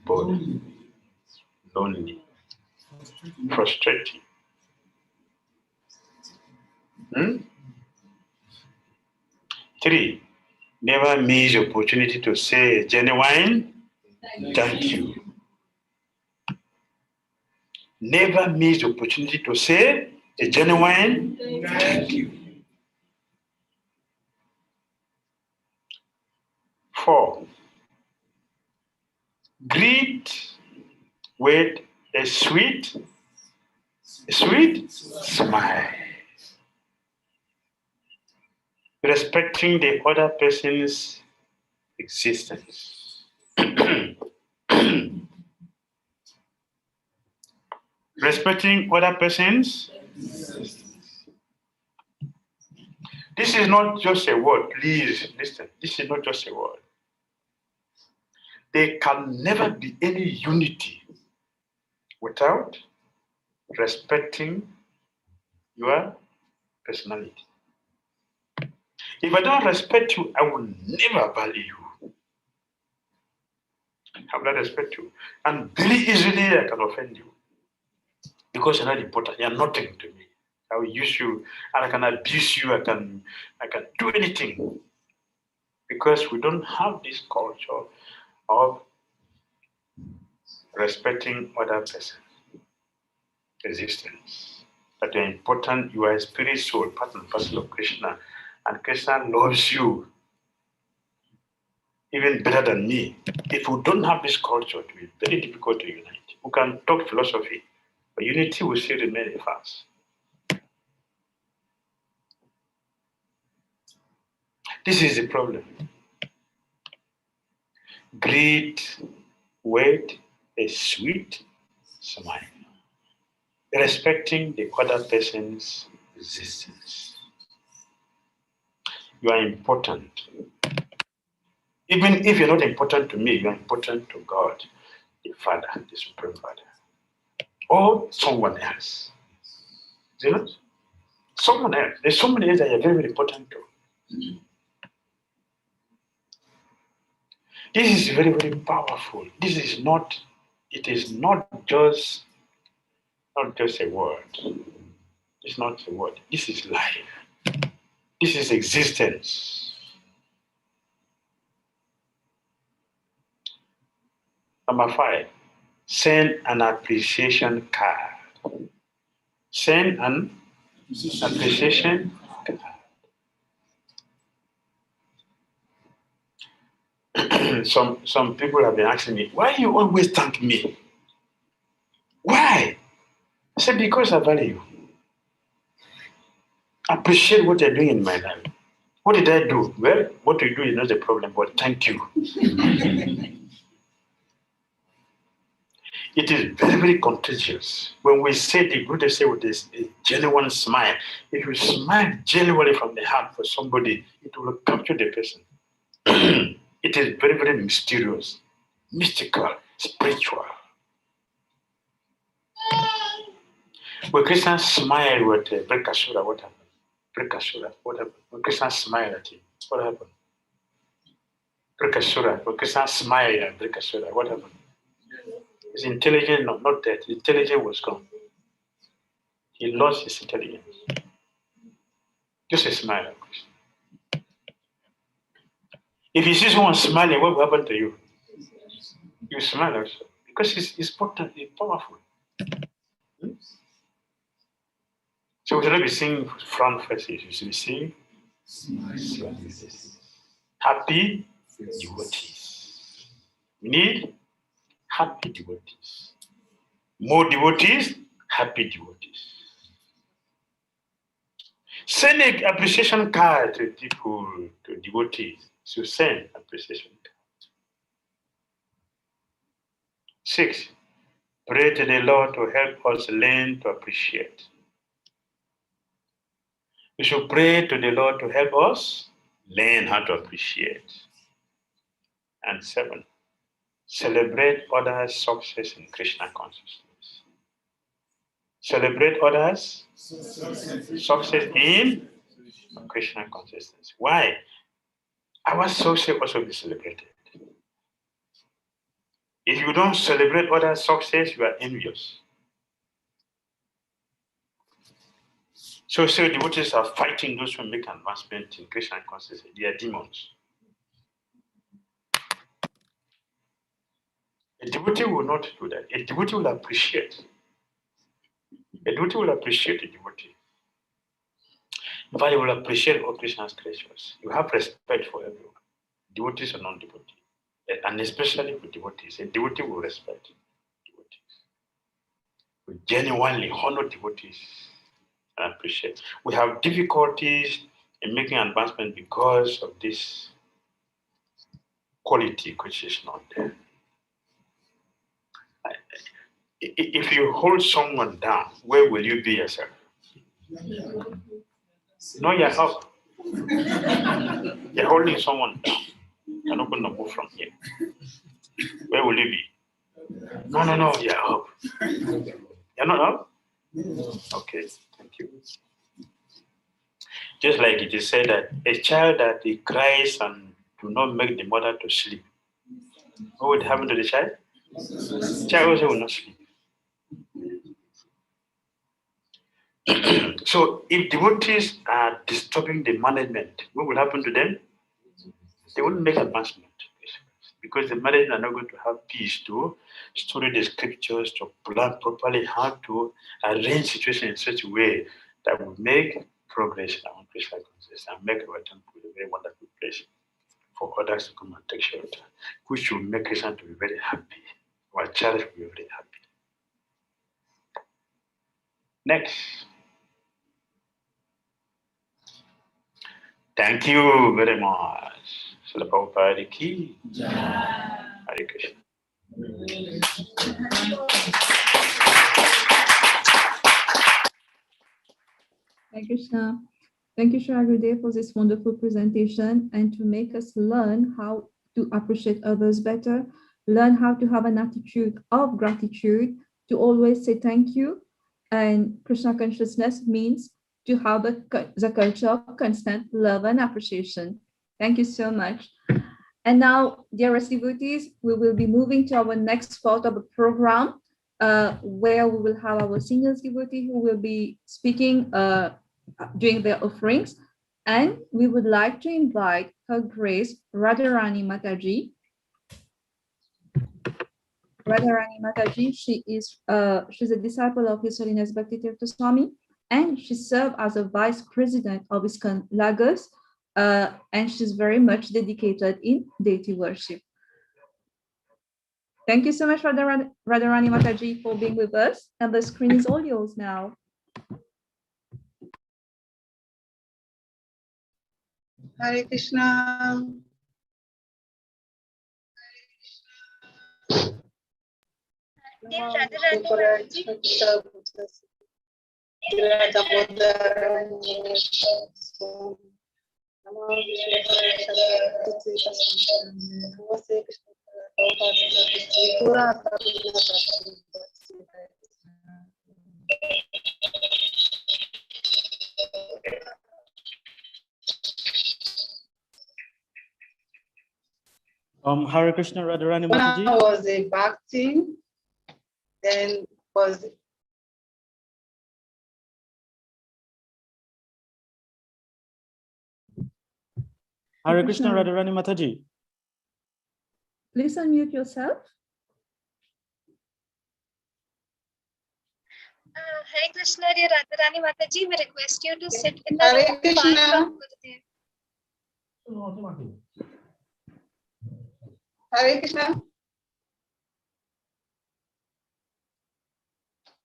Boring. Lonely. Frustrating. 3, never miss the opportunity to say genuine thank you. Never miss the opportunity to say a genuine thank you. 4, greet with a sweet smile. Respecting the other person's existence. Respecting other person's existence. This is not just a word. Please listen. This is not just a word. There can never be any unity without respecting your personality. If I don't respect you, I will never value you. I will not respect you. And very easily I can offend you. Because you're not important. You're nothing to me. I will use you and I can abuse you. I can do anything. Because we don't have this culture of respecting other person's existence. That you're important, you are a spirit soul, part and parcel of Krishna. And Krishna loves you even better than me. If we don't have this culture, it will be very difficult to unite. We can talk philosophy, but unity will still remain a farce. This is the problem. Greet with a sweet smile, respecting the other person's existence. You are important. Even if you're not important to me, you are important to God, the Father, the Supreme Father, or someone else. Do you know? Someone else. There's so many else that you're very, very important to. This is very, very powerful. This is not, it is not just a word. It's not a word. This is life. This is existence. Number 5, send an appreciation card. Send an appreciation card. Some people have been asking me, why you always thank me? Why? I said, because I value you. Appreciate what you're doing in my life. What did I do? Well, what you do is not the problem, but thank you. It is very, very contagious. When we say the Buddha say with this a genuine smile, if you smile genuinely from the heart for somebody, it will capture the person. It is very, very mysterious, mystical, spiritual. When Krishna smiled with Brikasura, what happened? Brikasura, what happened? When Krishna smiled at him, what happened? Brikasura, when Krishna smiled at Brikasura, what happened? His intelligence, no, not that. His intelligence was gone. He lost his intelligence. Just a smile at Krishna. If you see someone smiling, what will happen to you? You smile also. Because it's potent, it's powerful. So we should not be seeing front faces. You should be seeing smile faces. Happy devotees. We need happy devotees. More devotees, happy devotees. Send an appreciation card to people, to devotees. So send appreciation card. 6, pray to the Lord to help us learn to appreciate. We should pray to the Lord to help us learn how to appreciate. And 7, celebrate others' success in Krishna consciousness. Celebrate others' success in Krishna consciousness. Why? Our success also be celebrated. If you don't celebrate other success, you are envious. So devotees are fighting those who make advancement in Krishna consciousness. They are demons. A devotee will not do that. A devotee will appreciate. A devotee will appreciate a devotee. In fact, you will appreciate all Krishna's creatures. You have respect for everyone, devotees or non-devotees, and especially for devotees. A devotee will respect devotees. We genuinely honor devotees and appreciate. We have difficulties in making advancement because of this quality which is not there. If you hold someone down, where will you be yourself? No, you're up. You're holding someone down. You're not going to move from here. Where will you be? No, you're up. You're not up? Okay, thank you. Just like it is said that a child that he cries and do not make the mother to sleep, what would happen to the child? The child also will not sleep. So if devotees are disturbing the management, what will happen to them? They won't make advancement because the management are not going to have peace to study the scriptures, to plan properly how to arrange situations in such a way that will make progress in our Krishna consciousness and make our temple a very wonderful place for others to come and take shelter, which will make Krishna to be very happy. Our child will be very happy. Next. Thank you very much. Srila Prabhupada ki Hare Krishna. Hare Krishna. Thank you, Shri Gurudev, for this wonderful presentation and to make us learn how to appreciate others better, learn how to have an attitude of gratitude, to always say thank you. And Krishna consciousness means to have the culture of constant love and appreciation. Thank you so much. And now, dearest devotees, we will be moving to our next part of the program, where we will have our singles devotee who will be speaking doing their offerings. And we would like to invite Her Grace Radharani Mataji. Radharani Mataji, she's a disciple of His Holiness Bhakti Swami, and she served as a vice president of ISKCON Lagos, and she's very much dedicated in deity worship. Thank you so much, Radharani Mataji, for being with us, and the screen is all yours now. Hare Krishna. Hare Krishna, Radharani When Mataji. I was a Bhakti, then was Hare Krishna, Radharani Mataji. Please unmute yourself. Hare Krishna, dear Radharani Mataji, we request you to sit in the Hare room Krishna. far from Gurudev. Hare Krishna.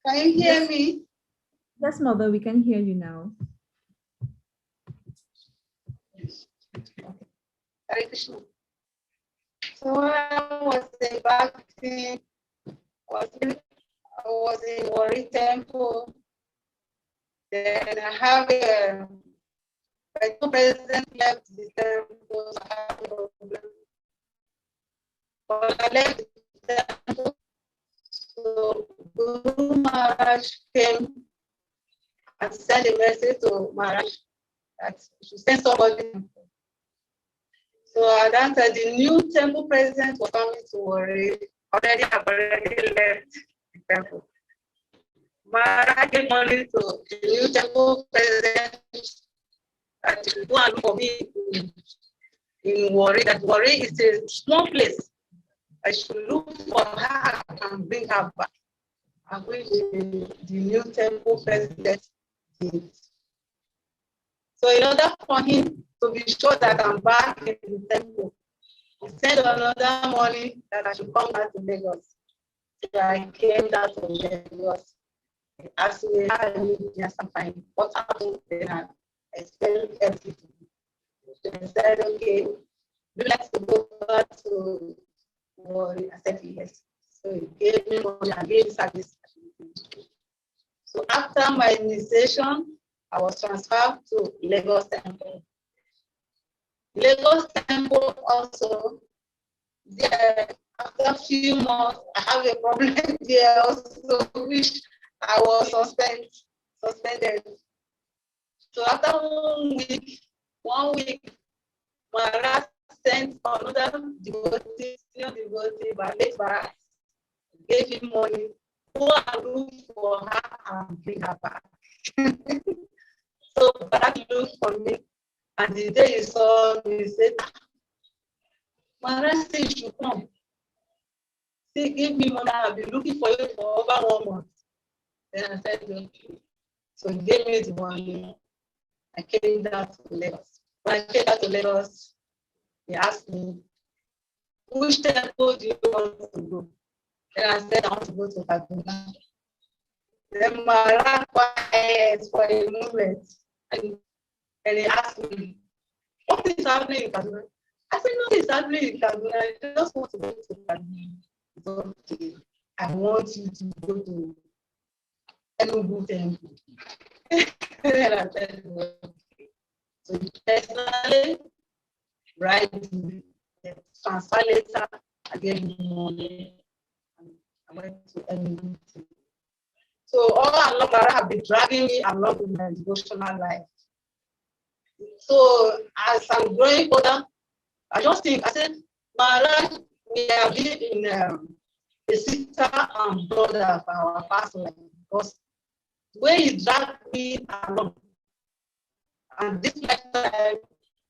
Can you hear me? Yes, Mother, we can hear you now. Hare Krishna. So when I was a Bhakti, I was in Wari Temple. Then I have my two presidents left the temple, so I have a problem. But I left the temple, so Guru Maharaj came and sent a message to Maharaj that he should send somebody. So I answered the new temple president was coming to Wari I've already left the temple. Maharaj gave money to the new temple president that to go and look for me in Warri. That Warri is a small place. I should look for her and bring her back. And which the new temple president did. So in order for him to be sure that I'm back in the temple, he sent another money that I should come back to Lagos. So I came down to Lagos. He asked me, how are you? Yes, I'm fine. What happened? Then I explained everything. So he said, okay, would you like to go back to Warri? I said, yes. So he gave me money and gave service. So after my initiation, I was transferred to Lagos Temple. Lagos Temple also, there, after a few months, I have a problem there also, which I was suspended. So after 1 week, Maharaj sent another devotee, senior devotee, Barat, gave him money, go and look for her and bring her back. So Barat looked for me, and the day he saw me, he said, Maharaj said you should come. He gave me money, I've been looking for you for over 1 month. Then I said, okay. So he gave me the money. I came down to Lagos. When I came down to Lagos, he asked me, which temple do you want to go? Then I said, I want to go to Kaduna. Then Maharaj quiet for a moment. And he asked me, what is happening in Kaduna? I said, nothing is happening in Kaduna. I just want to go to Kaduna. It's okay. I want you to go to Enugu Temple. Then I said, okay. So he personally write the transfer letter, I gave him money, and I went to Enugu Temple. So all along, Maharaj have been dragging me along with my devotional life. So as I'm growing older, I just think, I said, Maharaj, we have been in a sister and brother of our past life, because when he dragged me along, and this lifetime,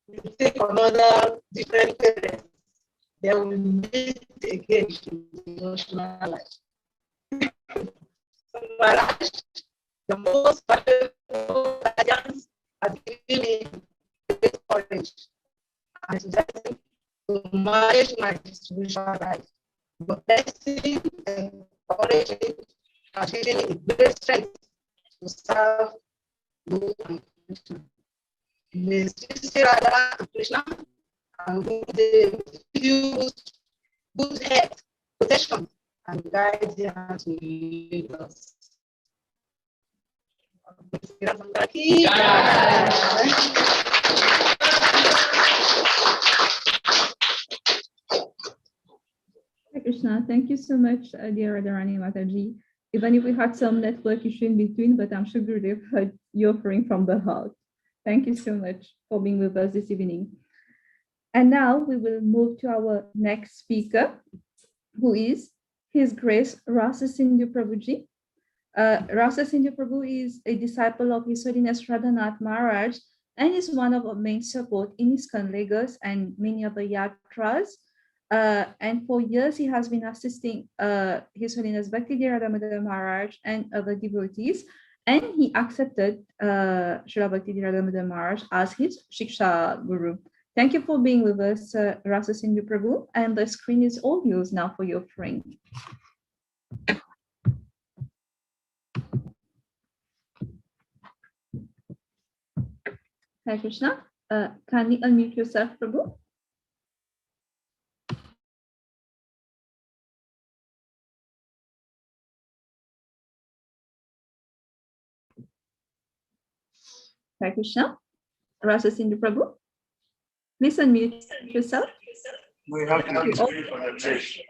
we take another different parents, then we meet again in devotional life. So Maharaj, the most valuable guidance has given me great courage and suggesting to manage my spiritual life. But blessing and courage has given me great strength to serve Guru and Krishna. May Sri Radha and Krishna and Guru give you good health, protection, and guide them to lead us. Hi Krishna, thank you so much, dear Radharani Mataji. Even if we had some network issue in between, but I'm sure Gurudev heard you offering from the heart. Thank you so much for being with us this evening. And now we will move to our next speaker, who is His Grace Rasa Sindhu Prabhuji. Rasa Sindhu Prabhu is a disciple of His Holiness Radhanath Maharaj and is one of our main support in ISKCON Lagos and many other yatras. And for years, he has been assisting His Holiness Bhakti Damodara Maharaj and other devotees. And he accepted Srila Bhakti Damodara Maharaj as his Shiksha Guru. Thank you for being with us, Rasa Sindhu Prabhu. And the screen is all yours now for your offering. Hi Krishna, kindly unmute yourself, Prabhu. Hi Krishna, Rasa Sindhu Prabhu. Please unmute yourself. We have to wait for the bridge.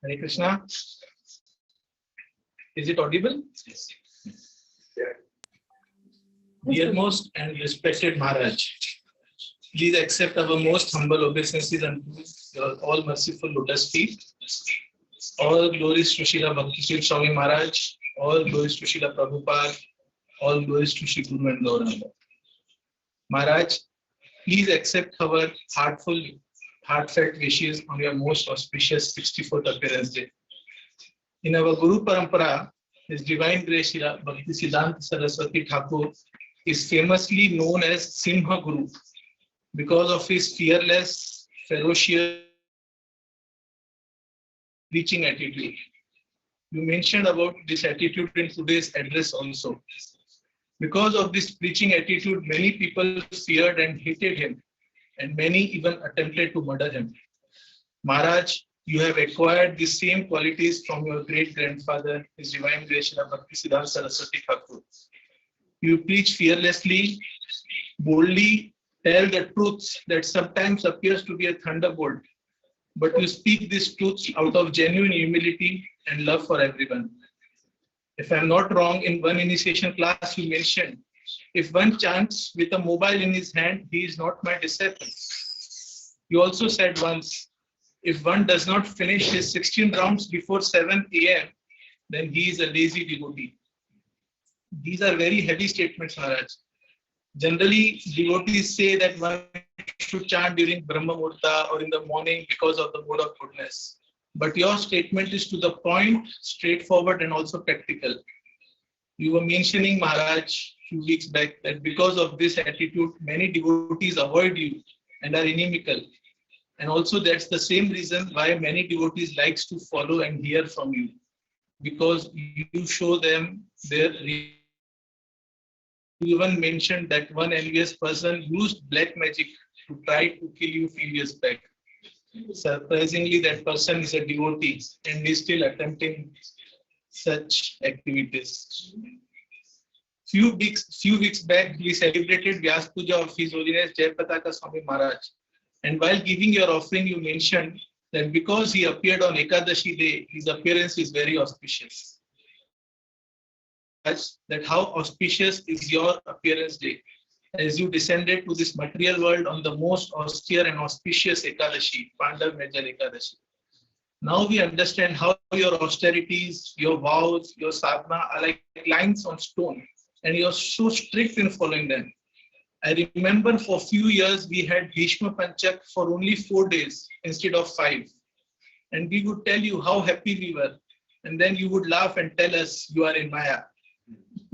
Hare Krishna. Is it audible? Dear most and respected Maharaj, please accept our most humble obeisances and your all merciful lotus feet. All glories to Srila Bhakti Swami Maharaj, all glories to Srila Prabhupada, all glories to Sri Guru and Gauranga. Maharaj, please accept our heartfelt wishes on your most auspicious 64th appearance day. In our Guru Parampara, His Divine Grace Srila Bhakti Siddhanta Saraswati Thakur is famously known as Simha Guru because of his fearless, ferocious preaching attitude. You mentioned about this attitude in today's address also. Because of this preaching attitude, many people feared and hated him, and many even attempted to murder him. Maharaj, you have acquired the same qualities from your great-grandfather, His Divine Grace Srila Bhakti Siddhanta Saraswati Thakur. You preach fearlessly, boldly, tell the truths that sometimes appears to be a thunderbolt, but you speak these truths out of genuine humility and love for everyone. If I'm not wrong, in one initiation class you mentioned, if one chants with a mobile in his hand, he is not my disciple. You also said once, if one does not finish his 16 rounds before 7 a.m., then he is a lazy devotee. These are very heavy statements, Maharaj. Generally, devotees say that one should chant during Brahma Muhurta or in the morning because of the mode of goodness. But your statement is to the point, straightforward and also practical. You were mentioning, Maharaj, a few weeks back that because of this attitude, many devotees avoid you and are inimical. And also that's the same reason why many devotees likes to follow and hear from you. Because you show them their real. You even mentioned that one envious person used black magic to try to kill you a few years back. Surprisingly, that person is a devotee and is still attempting such activities. Few weeks back, we celebrated Vyasa-Puja of His Holiness Jayapataka Swami Maharaj. And while giving your offering, you mentioned that because he appeared on Ekadashi day, his appearance is very auspicious. That how auspicious is your appearance day, as you descended to this material world on the most austere and auspicious Ekadashi, Pandav Major Ekadashi. Now we understand how your austerities, your vows, your sadhana are like lines on stone, and you're so strict in following them. I remember for a few years we had Bhishma Panchak for only 4 days instead of 5. And we would tell you how happy we were. And then you would laugh and tell us you are in Maya.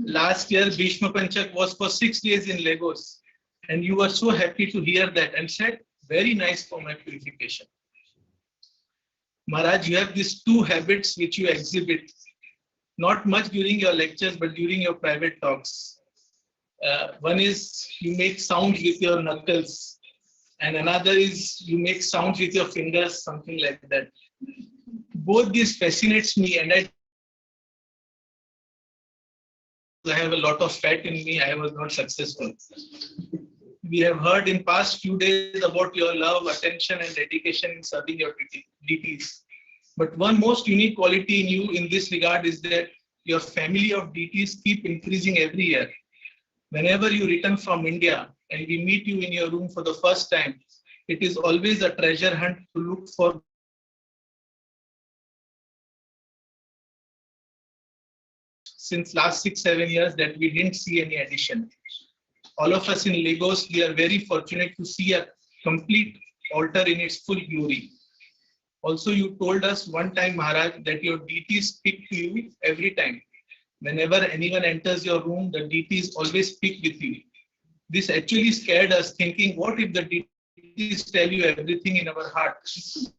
Last year, Bhishma Panchak was for 6 days in Lagos. And you were so happy to hear that and said, very nice for my purification. Maharaj, you have these two habits which you exhibit, not much during your lectures, but during your private talks. One is you make sounds with your knuckles, and another is you make sounds with your fingers, something like that. Both these fascinates me, and I have a lot of fat in me. I was not successful. We have heard in past few days about your love, attention, and dedication in serving your deities. But one most unique quality in you in this regard is that your family of deities keep increasing every year. Whenever you return from India and we meet you in your room for the first time, it is always a treasure hunt to look for. Since last 6-7 years that we didn't see any addition. All of us in Lagos, we are very fortunate to see a complete altar in its full glory. Also, you told us one time, Maharaj, that your deities speak to you every time. Whenever anyone enters your room, the deities always speak with you. This actually scared us, thinking, what if the deities tell you everything in our hearts?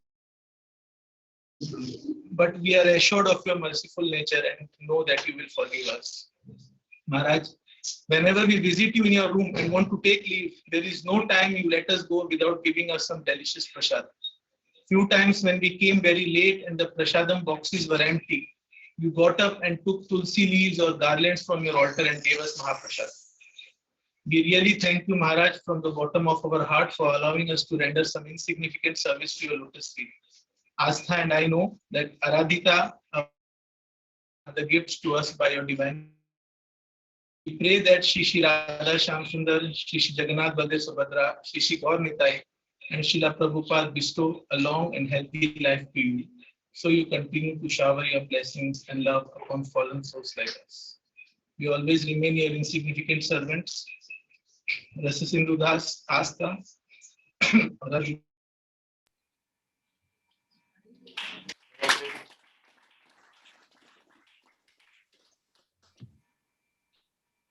But we are assured of your merciful nature and know that you will forgive us. Maharaj, whenever we visit you in your room and want to take leave, there is no time you let us go without giving us some delicious prasad. Few times when we came very late and the prasadam boxes were empty, you got up and took tulsi leaves or garlands from your altar and gave us Mahaprasad. We really thank you, Maharaj, from the bottom of our heart for allowing us to render some insignificant service to your lotus feet. Astha and I know that Aradhika are the gifts to us by your divine We pray that Shri Radha Shyam Sundar, Shri Jagannath Baldev Subhadra, Shri Gaur Nitai, and Srila Prabhupada bestow a long and healthy life to you, so you continue to shower your blessings and love upon fallen souls like us. We always remain your insignificant servants. Rasa Sindhu Das, Asta, Raju.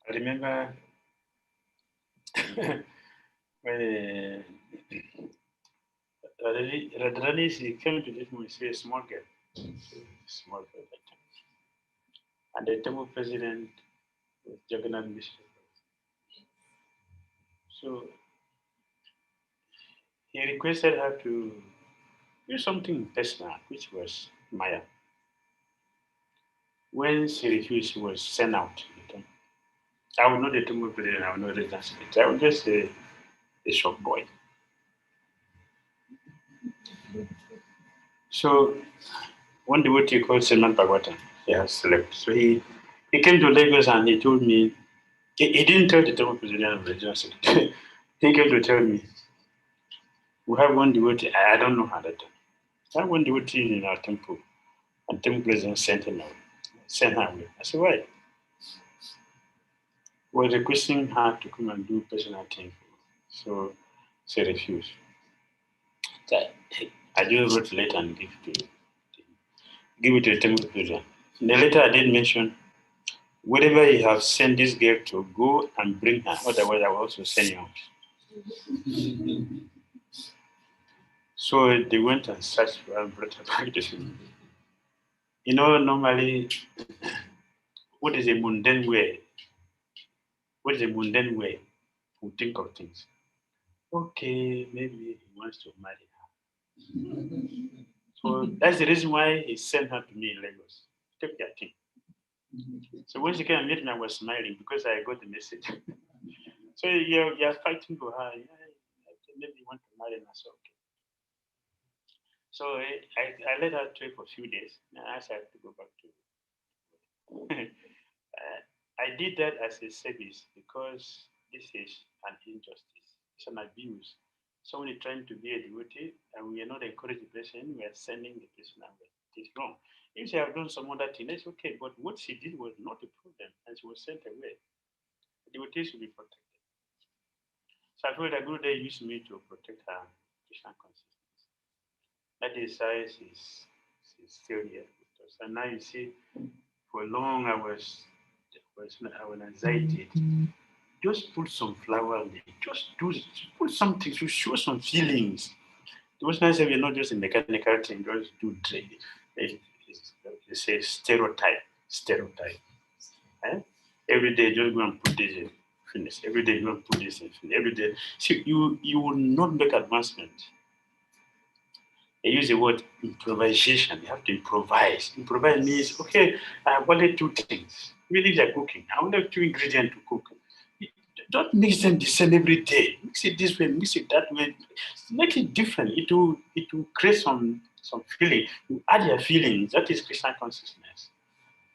I remember when Radharani, she came to this movie, she was a small girl. Small girl at that time. And the temple president was Jagannath Mishra. So he requested her to do something personal, which was Maya. When she refused, she was sent out. I would not the temple president, I would not the resident secretary. I would just say a shop boy. So one devotee called Selman Bhagwatan, he has slept. So he came to Lagos and he told me, he didn't tell the temple president of the regional secretary. He came to tell me, we have one devotee, I don't know how that. I have one devotee in our temple, and temple president sent her away. I said, why? We're requesting her to come and do personal things. So she refused. So I just wrote a letter and give it to the temple president. In the letter I did mention, wherever you have sent this girl to, go and bring her, otherwise I will also send you out. So they went and searched for her and brought her back to him. You know, normally, what is a mundane way? What is a mundane way to think of things? Okay, maybe he wants to marry her. So that's the reason why he sent her to me in Lagos. Take that thing. So when she came and met me, I was smiling because I got the message. So you're fighting for her. Maybe you want to marry her. So, okay. So I let her trip for a few days. And I asked her to go back to. I did that as a service because this is an injustice. It's an abuse. Somebody trying to be a devotee, and we are not encouraging the person. We are sending the person away. It's wrong. If she have done some other thing, that's okay. But what she did was not a problem, and she was sent away. The devotee should be protected. So I feel that Guru Day used me to protect her Krishna consciousness. That is why she's still here with us. And now you see, for long I was anxiety. Just put some flower there. Put something to show some feelings. It was nice if you're not just a mechanical thing, just do it's a stereotype. Eh? Every day just go and put this in, finish. Every day you go and put this in, finish. Every day. See, you will not make advancement. I use the word improvisation. You have to improvise. Improvise means, okay, I have only two things. Even if you're cooking, I only have two ingredients to cook. Don't mix them the same every day. Mix it this way, mix it that way. Make it different. It will create some feeling. You add your feelings. That is Krishna consciousness.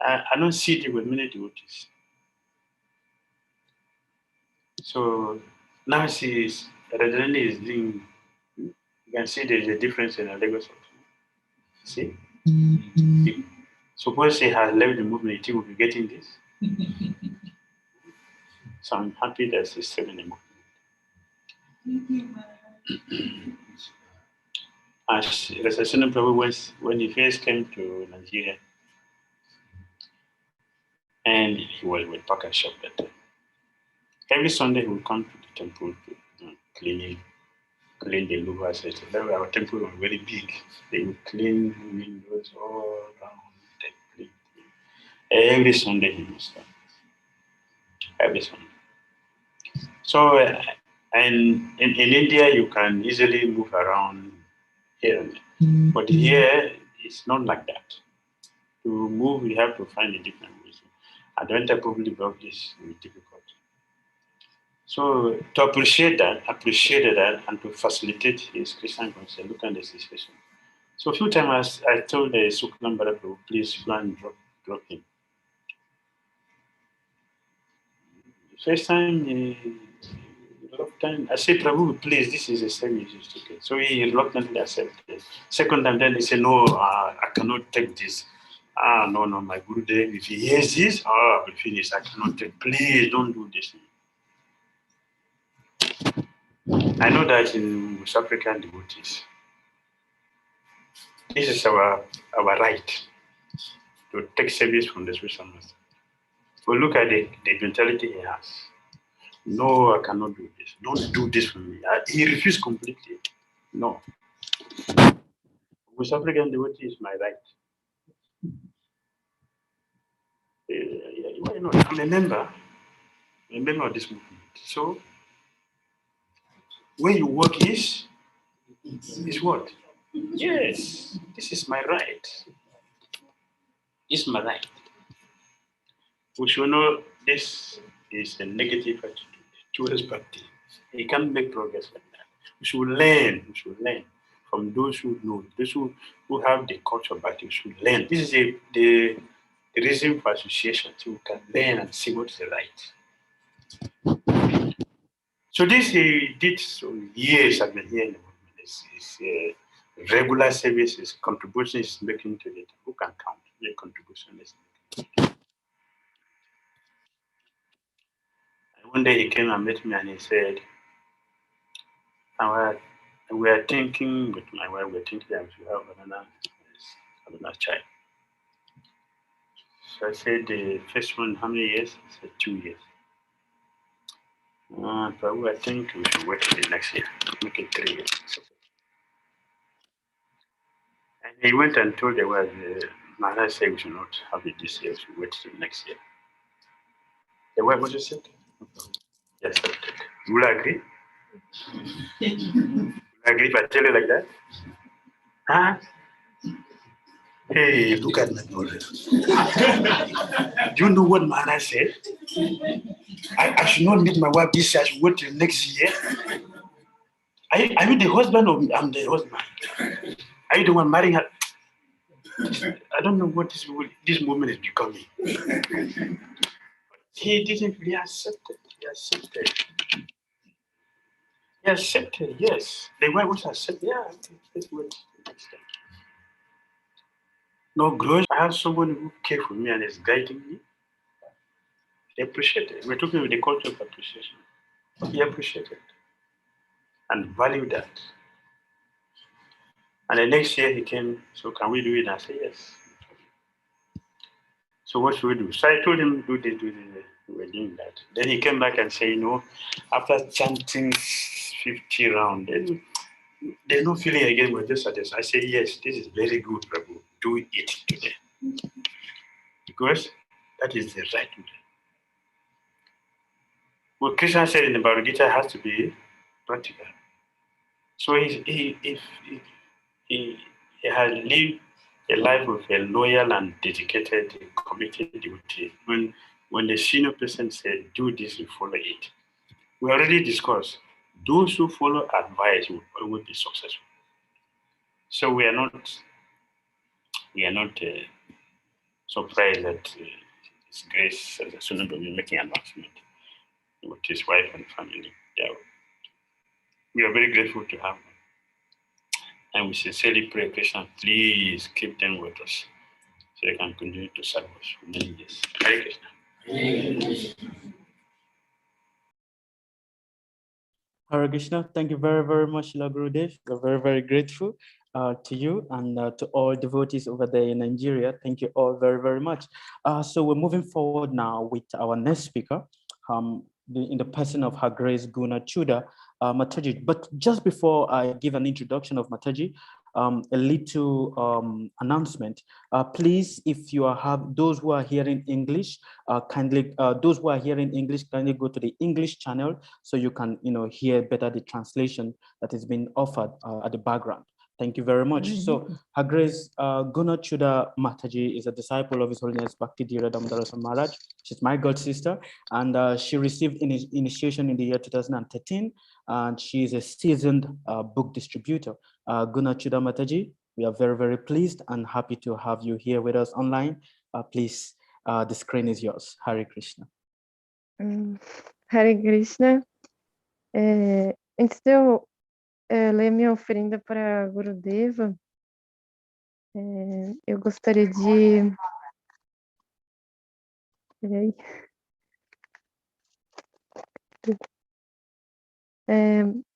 I don't see it with many devotees. So now Radharani is doing. You can see there is a difference in the Lagos. See? Suppose she has left the movement, she will be getting this. So I'm happy that she's still in the movement. As Rasasana Prabhu when he first came to Nigeria, and he was with Paka Shop that time. Every Sunday he would come to the temple to clean the louvers. Our temple was very big. They would clean windows all around. Every Sunday he must come. Every Sunday. So, and in India, you can easily move around here. But here, it's not like that. To move, we have to find a different way. Advanta probably about this will be difficult. So, to appreciate that, and to facilitate his Christian concern, look at the situation. So, a few times I told the Suklam Barabu, please go and drop him. first time, reluctant. I said, Prabhu, please, this is a service. Okay. So he reluctantly accepted. Second time, then he said, no, I cannot take this. No, my Gurudev, if he hears this, I will finish. I cannot take. Please don't do this. I know that in West African devotees, this is our right to take service from the spiritual master. So look at the mentality he has. No, I cannot do this. Don't do this for me. He refused completely. No. West African devotee is my right. Why not? I'm a member of this movement. So where you work is what? Yes, this is my right. It's my right. We should know this is a negative attitude towards Bhakti. You can't make progress like that. We should learn from those who know, those who have the culture of Bhakti. We should learn. This is the reason for association, so we can learn and see what is right. So this he did for years. I've been here in the movement. His regular services, contributions is making to it. Who can count the contribution is making? One day he came and met me and he said, we are thinking with my wife, we're thinking that we should have another child. So I said, the first one, how many years? He said, 2 years. But I think we should wait till the next year, make it 3 years. And he went and told the wife, Maharaj said we should not have it this year, we should wait till next year. The wife, what you said? Yes, will I agree? Will I agree if I tell you like that? Huh? Hey, look at my knowledge. Do you know what Maharaj said? I should not meet my wife this year, I should wait till next year. Are you the husband or I'm the husband? Are you the one marrying her? I don't know what this movement is becoming. He didn't really accept it. He accepted, yes. The wife was accepted. Yeah, let's wait next time. No grudge. I have someone who cares for me and is guiding me. They appreciate it. We're talking with the culture of appreciation. He appreciated it and value that. And the next year he came, so can we do it? And I said, yes. So what should we do? So I told him, do this. We were doing that. Then he came back and said, after chanting 50 rounds, there's no feeling again, we're just satisfied. I said, yes, this is very good, Prabhu. Do it today. Because that is the right way. What Krishna said in the Bhagavad Gita has to be practical. So he has lived a life of a loyal and dedicated, committed devotee. When the senior person said, do this, you follow it. We already discussed, those who follow advice will always be successful. So we are not surprised that His Grace Swami will be making an announcement with his wife and family. We are very grateful to have them. And we sincerely pray, Krishna, please keep them with us so they can continue to serve us for many years. Hare Krishna. Hare Krishna. Thank you very, very much, Srila Gurudev. We're very, very grateful to you and to all devotees over there in Nigeria. Thank you all very, very much. So we're moving forward now with our next speaker, in the person of Her Grace Guna Chuda Mataji. But just before I give an introduction of Mataji, a little announcement. Please, if you have those who are hearing English, kindly go to the English channel so you can hear better the translation that is being offered at the background. Thank you very much. So Her Grace Guna Chuda Mataji is a disciple of His Holiness Bhakti Dhira Damodara Maharaj. She's my god sister, and she received initiation in the year 2013, and she is a seasoned book distributor. Guna Chuda Mataji, we are very, very pleased and happy to have you here with us online. Please, the screen is yours. Hare Krishna. Hare Krishna. Antes de eu ler minha oferenda para Gurudeva, eu gostaria de... Peraí.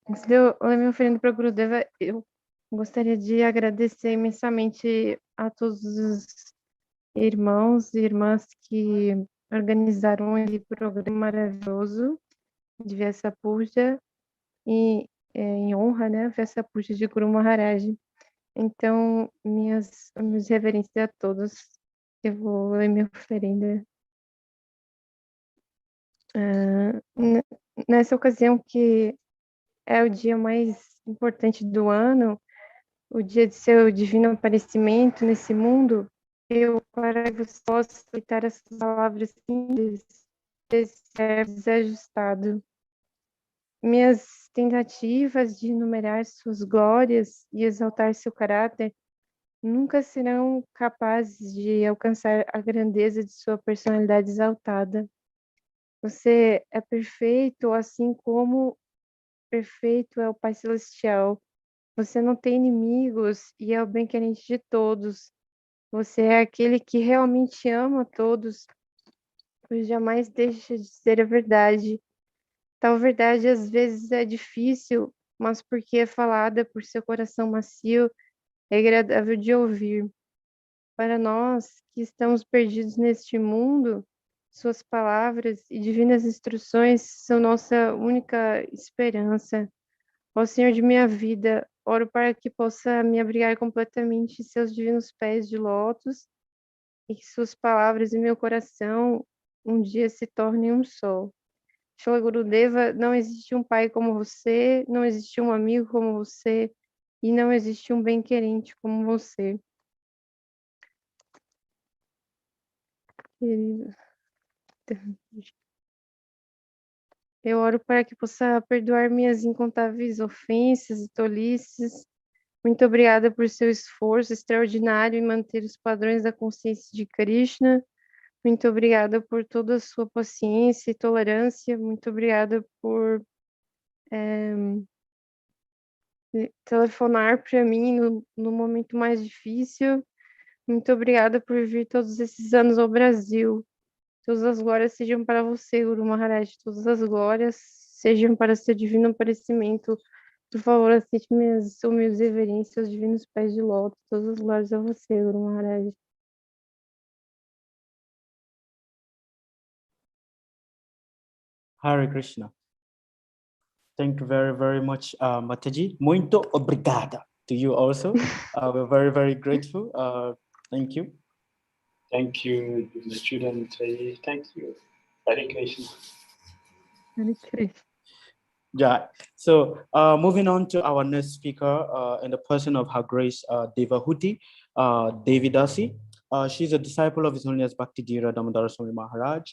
Antes de eu ler minha oferenda para Gurudeva, eu gostaria de agradecer imensamente a todos os irmãos e irmãs que organizaram esse programa maravilhoso de Vyasa-Puja e em honra, né, Vyasa-Puja de Guru Maharaj. Então, minhas reverências a todos. Eu vou ler minha oferenda. Nessa ocasião que é o dia mais importante do ano, o dia de seu divino aparecimento nesse mundo, eu, para que você possa aceitar essas palavras simples, desse ser desajustado. Minhas tentativas de enumerar suas glórias e exaltar seu caráter nunca serão capazes de alcançar a grandeza de sua personalidade exaltada. Você é perfeito, assim como perfeito é o Pai Celestial. Você não tem inimigos e é o bem-querente de todos. Você é aquele que realmente ama todos, pois jamais deixa de ser a verdade. Tal verdade às vezes é difícil, mas porque é falada por seu coração macio, é agradável de ouvir. Para nós que estamos perdidos neste mundo, suas palavras e divinas instruções são nossa única esperança. Ó Senhor de minha vida, oro para que possa me abrigar completamente em seus divinos pés de lótus e que suas palavras e meu coração um dia se tornem um só. Shila Gurudeva, não existe um pai como você, não existe um amigo como você e não existe um bem-querente como você. Querido, eu oro para que possa perdoar minhas incontáveis ofensas e tolices. Muito obrigada por seu esforço extraordinário em manter os padrões da consciência de Krishna. Muito obrigada por toda a sua paciência e tolerância. Muito obrigada por telefonar para mim no momento mais difícil. Muito obrigada por vir todos esses anos ao Brasil. Todas as glórias sejam para você, Guru Maharaj. Todas as glórias sejam para seu divino aparecimento. Por favor, aceite minhas humildes reverências aos divinos pés de lótus. Todas as glórias a você, Guru Maharaj. Hare Krishna. Thank you very, very much, Mataji. Muito obrigada to you also. We're very, very grateful. Thank you. Thank you, the student. Thank you. Hare Krishna. Hare Krishna. Yeah. So moving on to our next speaker in the person of Her Grace Devahuti Devidasi. She's a disciple of His Holiness Bhakti Dhira Damodara Swami Maharaj.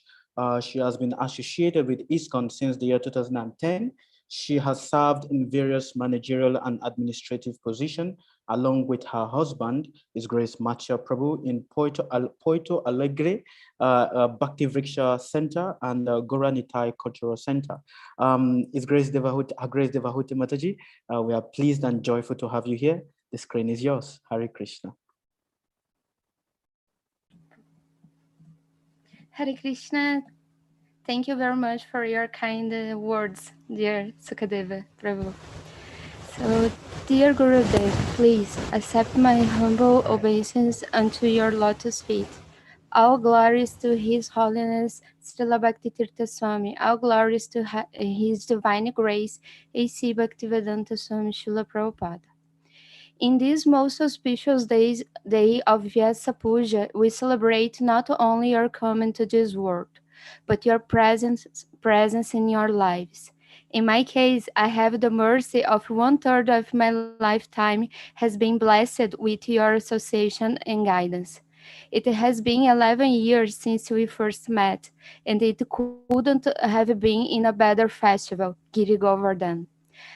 She has been associated with ISKCON since the year 2010. She has served in various managerial and administrative positions, along with her husband, His Grace Machia Prabhu, in Porto Alegre, Bhakti Vriksha Center, and Goranitai Cultural Center. His Grace Devahuti, Her Grace Devahuti Mataji, we are pleased and joyful to have you here. The screen is yours. Hare Krishna. Hare Krishna. Thank you very much for your kind words, dear Sukadeva Prabhu. So, dear Gurudev, please accept my humble obeisance unto your lotus feet. All glories to His Holiness Srila Bhakti Tirtha Swami. All glories to His Divine Grace, A.C. Bhaktivedanta Swami Srila Prabhupada. In this most auspicious day of Vyasa-Puja, we celebrate not only your coming to this world, but your presence in your lives. In my case, I have the mercy of 1/3 of my lifetime has been blessed with your association and guidance. It has been 11 years since we first met, and it couldn't have been in a better festival, Giri Govardhan.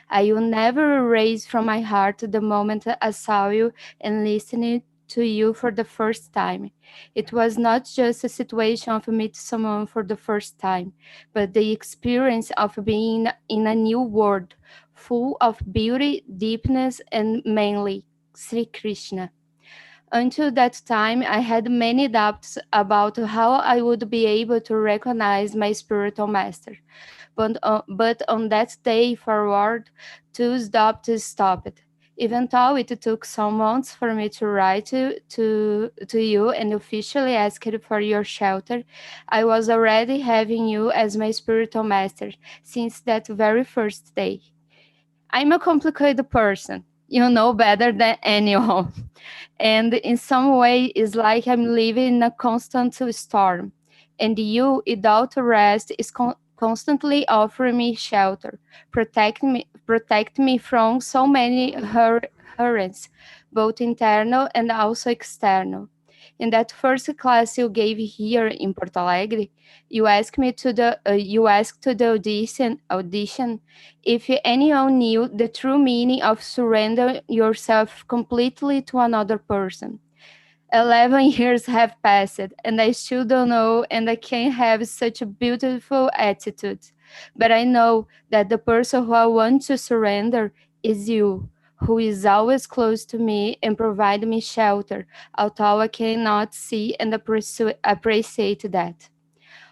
I will never erase from my heart the moment I saw you and listened to you for the first time. It was not just a situation of meeting someone for the first time, but the experience of being in a new world, full of beauty, deepness, and mainly Sri Krishna. Until that time, I had many doubts about how I would be able to recognize my spiritual master. But on that day forward, those doubts stopped. Even though it took some months for me to write to you and officially ask for your shelter, I was already having you as my spiritual master since that very first day. I'm a complicated person. You know better than anyone. And in some way, it's like I'm living in a constant storm. And you, without rest, is constantly offering me shelter, protect me from so many hurricanes, both internal and also external. In that first class you gave here in Porto Alegre, you asked to the audition if anyone knew the true meaning of surrender yourself completely to another person. 11 years have passed, and I still don't know, and I can't have such a beautiful attitude. But I know that the person who I want to surrender is you, who is always close to me and provide me shelter, although I cannot see and appreciate that.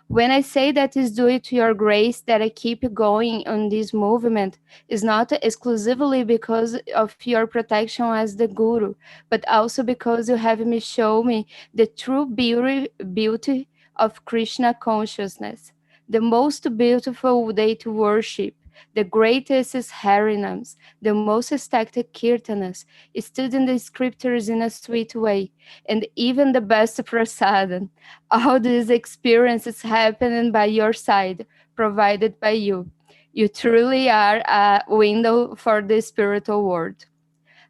When I say that it's due to your grace that I keep going on this movement, it's not exclusively because of your protection as the Guru, but also because you have shown me the true beauty of Krishna consciousness, the most beautiful day to worship, the greatest harinams, the most ecstatic kirtanas, studying the scriptures in a sweet way, and even the best prasadam. All these experiences happening by your side, provided by you. You truly are a window for the spiritual world.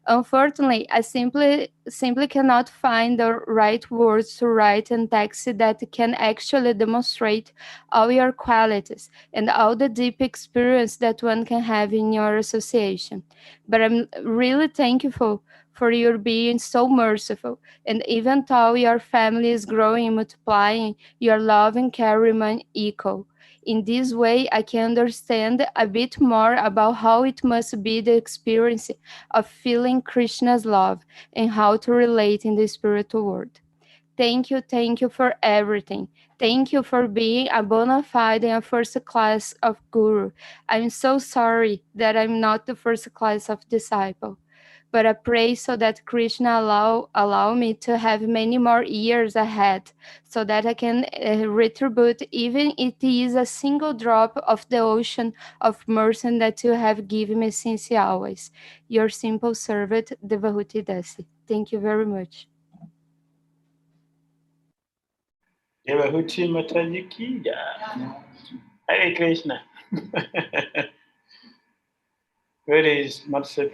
Unfortunately, I simply cannot find the right words to write in text that can actually demonstrate all your qualities and all the deep experience that one can have in your association. But I'm really thankful for your being so merciful, and even though your family is growing and multiplying, your love and care remain equal. In this way, I can understand a bit more about how it must be the experience of feeling Krishna's love and how to relate in the spiritual world. Thank you for everything. Thank you for being a bona fide and a first class of guru. I'm so sorry that I'm not the first class of disciple, but I pray so that Krishna allow me to have many more years ahead, so that I can retribute even if it is a single drop of the ocean of mercy that you have given me since always. Your simple servant, Devahuti Dasi. Thank you very much. Devahuti Mataji ki jai. Hare Krishna. Where is Matsya?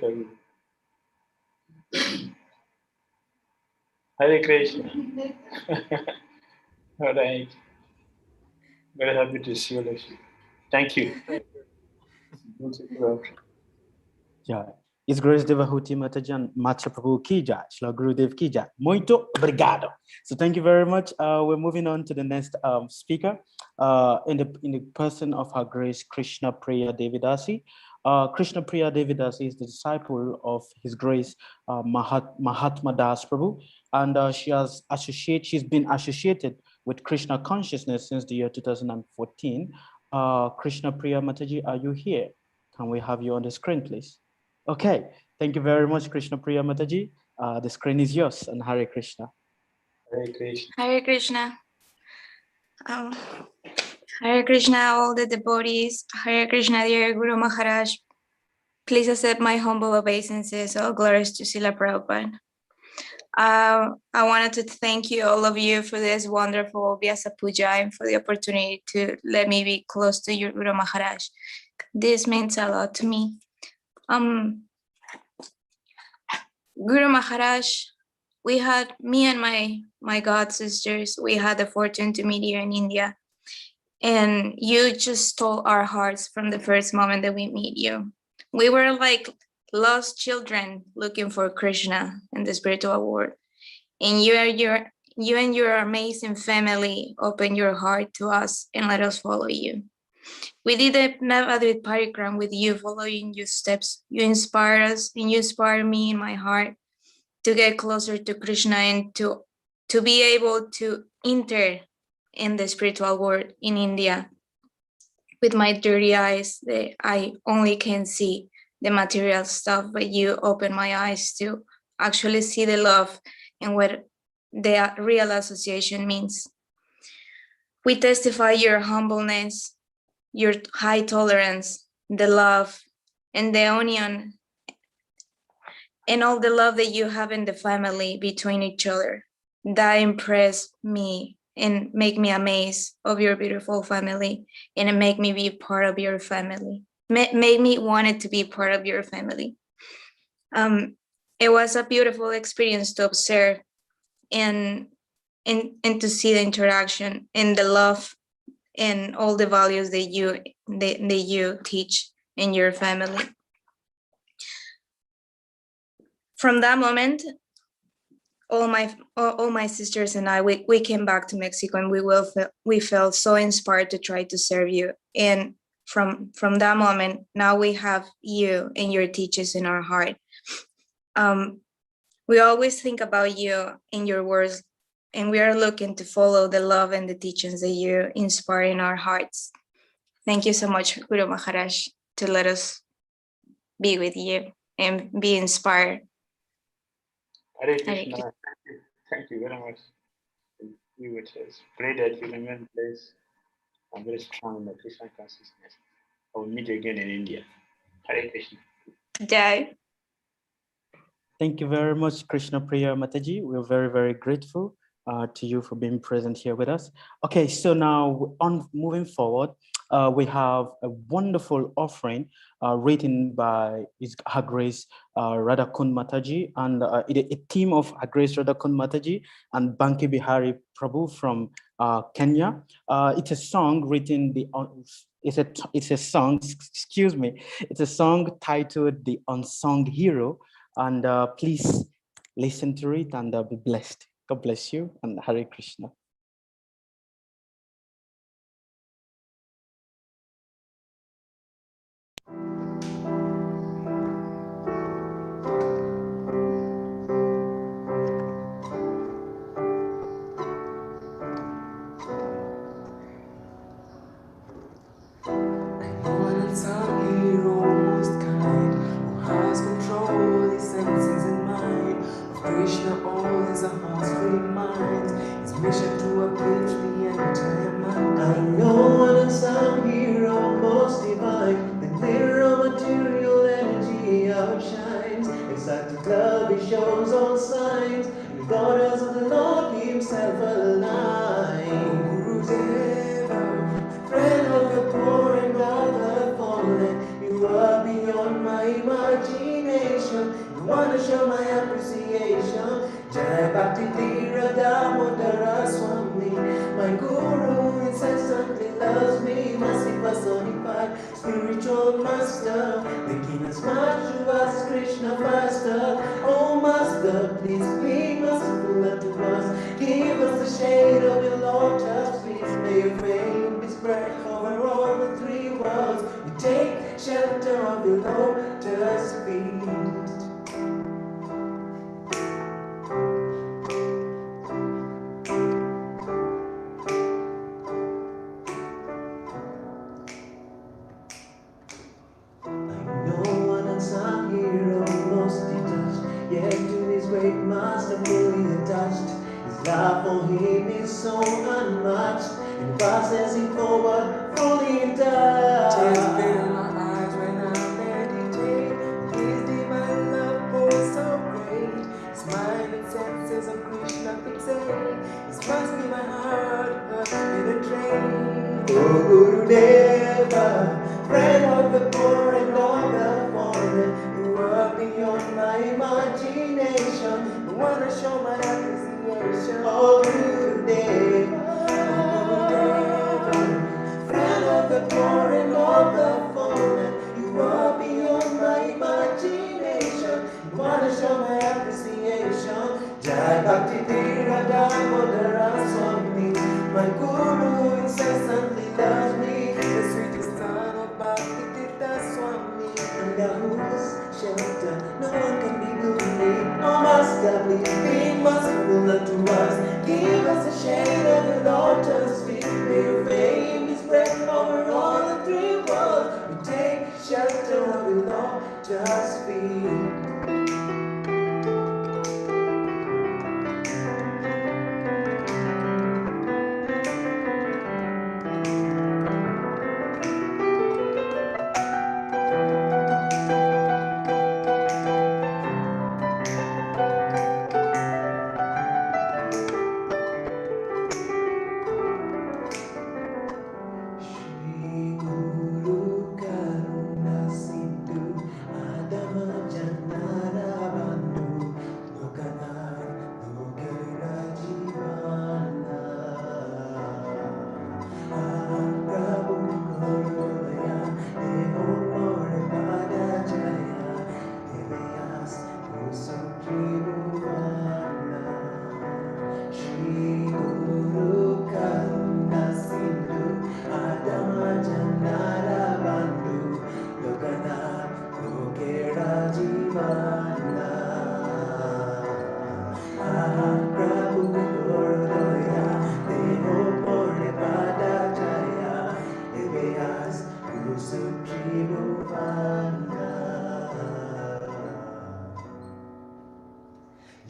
Hare Krishna. All right. Very happy to see you, Lakshmi. Thank you. Yeah. His Grace Devahuti Matajan Matcha Prabhu ki jai, Shla Gurudev ki jai. Muito obrigado. So thank you very much. We're moving on to the next speaker in the person of Her Grace Krishna Priya Devidasi. Krishna Priya Devidasi is the disciple of His Grace Mahatma Das Prabhu, and she's been associated with Krishna consciousness since the year 2014. Krishna Priya Mataji, are you here? Can we have you on the screen, please? Okay, thank you very much, Krishna Priya Mataji. The screen is yours, and Hare Krishna. Hare Krishna. Hare Krishna. Hare Krishna, all the devotees. Hare Krishna, dear Guru Maharaj. Please accept my humble obeisances. All glories to Srila Prabhupada. I wanted to thank you, all of you, for this wonderful Vyasa-Puja and for the opportunity to let me be close to your Guru Maharaj. This means a lot to me. Guru Maharaj, we had, me and my god sisters, we had the fortune to meet here in India. And you just stole our hearts from the first moment that we meet you. We were like lost children looking for Krishna in the spiritual world. And you and your amazing family open your heart to us and let us follow you. We did a Navadvit Parikram with you, following your steps. You inspire us and you inspire me in my heart to get closer to Krishna and to be able to enter in the spiritual world in India. With my dirty eyes, I only can see the material stuff, but you open my eyes to actually see the love and what the real association means. We testify your humbleness, your high tolerance, the love, and the union, and all the love that you have in the family between each other. That impressed me and make me amazed of your beautiful family, and it make me be part of your family. Made me wanted to be part of your family. It was a beautiful experience to observe and to see the interaction and the love and all the values that you teach in your family. From that moment, all my sisters and I, we came back to Mexico, and we felt so inspired to try to serve you. And from that moment, now we have you and your teachings in our heart. We always think about you in your words, and we are looking to follow the love and the teachings that you inspire in our hearts. Thank you so much, Guru Maharaj, to let us be with you and be inspired. Hare Krishna. Thank you very much. It's great that you remain blessed and very strong in the Krishna consciousness. I will meet you again in India. Hare Krishna. Jai. Thank you very much, Krishna Priya Mataji. We're very, very grateful to you for being present here with us. Okay, so now moving forward, we have a wonderful offering written by Her Grace Radhakund Mataji, and a team of Her Grace Radhakund Mataji and Banki Bihari Prabhu from Kenya. It's a song written it's a song titled "The Unsung Hero," and please listen to it and be blessed. God bless you, and Hare Krishna. Mission to uplift the entire mind. I know an unsung hero, most divine. The clearer material energy outshines. Exact love, he shows all signs. The daughters of the Lord himself align. Guru Deva, friend of the poor and of the fallen. You are beyond my imagination. You want to show my appreciation. Jai Bhakti Dhira Damodara Swami, my guru incessantly loves me, mercy personified, spiritual master, making us march to us, Krishna faster. Oh master, please be merciful unto us, give us the shade of your lotus feet. May your fame be spread over all the three worlds. We take shelter of your lotus feet. Love for him is so unmatched, and passes him forward, fully in touch. Tears fill my eyes when I meditate. His divine love goes so great. His mind and senses of Krishna fixate. His trust in my heart penetrate. Oh Guru Deva, friend of the poor and of the fallen, you are beyond my imagination. You wanna show my appreciation. Oh Guru Deva, friend of the poor and of the fallen, you are beyond my imagination. You wanna show my appreciation. Jai Bhakti My Guru incessantly loves me, the sweetest son of Bhakti Swami, under whose shelter no one can be gloomy. Oh Master, please be merciful unto us. Give us the shade of your lotus feet. May your fame be spread over all the three worlds. We take shelter of your lotus feet.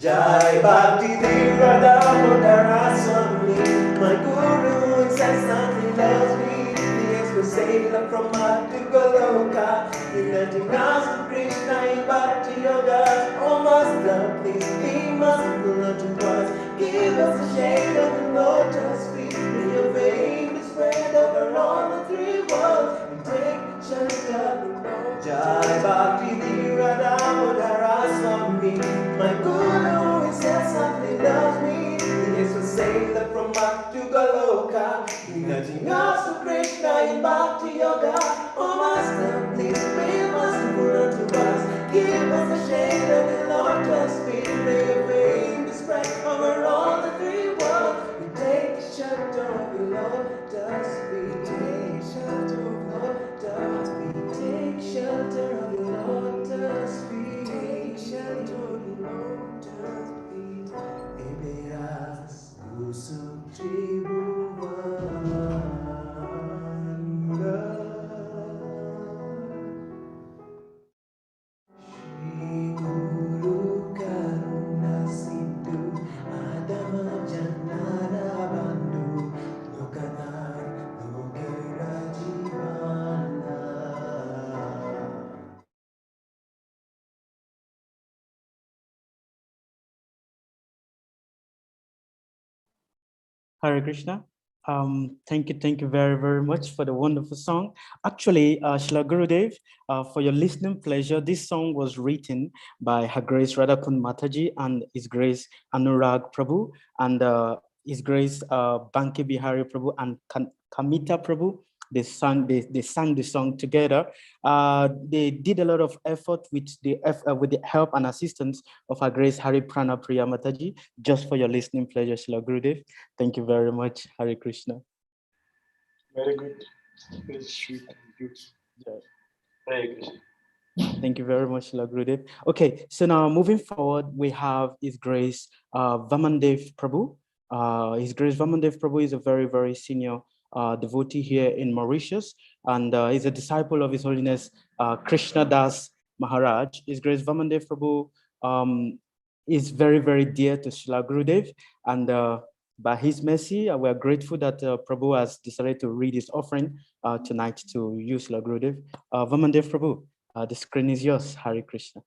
Jai Bhakti Dhira Damodara Swami, my Guru incessantly loves me. The express sailor from Earth to Goloka, uniting us with Krishna in Bhakti Yoga. Oh Master, please be merciful unto us. Give us the shade of the lotus feet. May your fame be spread over all the three worlds. We take shelter in Lord. Jai Bhakti Dhira Damodara Swami, my Guru incessantly loves me. The express sailor from Earth to Goloka, uniting us to Krishna in Bhakti Yoga. Oh Master, please be merciful unto us. Give us the shade of the lotus feet. May your fame be spread over all the three worlds. We take shelter of your lotus feet. Take shelter of your lotus feet. Take shelter of your lotus feet. Take shelter of your lotus feet. Ebeas kusum tribhuvan. Hare Krishna. Thank you very, very much for the wonderful song. Actually, Shila Gurudev, for your listening pleasure, this song was written by Her Grace Radhakund Mataji and His Grace Anurag Prabhu and His Grace Banki Bihari Prabhu and Kamita Prabhu. They sang the song together. They did a lot of effort with the help and assistance of Her Grace Hari Prana Priya Mataji. Just for your listening pleasure, Shila Gurudev. Thank you very much, Hare Krishna. Very good. Very sweet and beautiful. Yeah. Hare Krishna. Thank you very much, Shila Gurudev. Okay, so now moving forward, we have His Grace Vamandev Prabhu. His Grace Vamandev Prabhu is a very, very senior devotee here in Mauritius, and he's a disciple of His Holiness Krishna Das Maharaj. His Grace Vamandev Prabhu is very, very dear to Shila Gurudev, and by his mercy, we are grateful that Prabhu has decided to read his offering tonight to you, Shila Gurudev. Vamandev Prabhu, the screen is yours. Hare Krishna.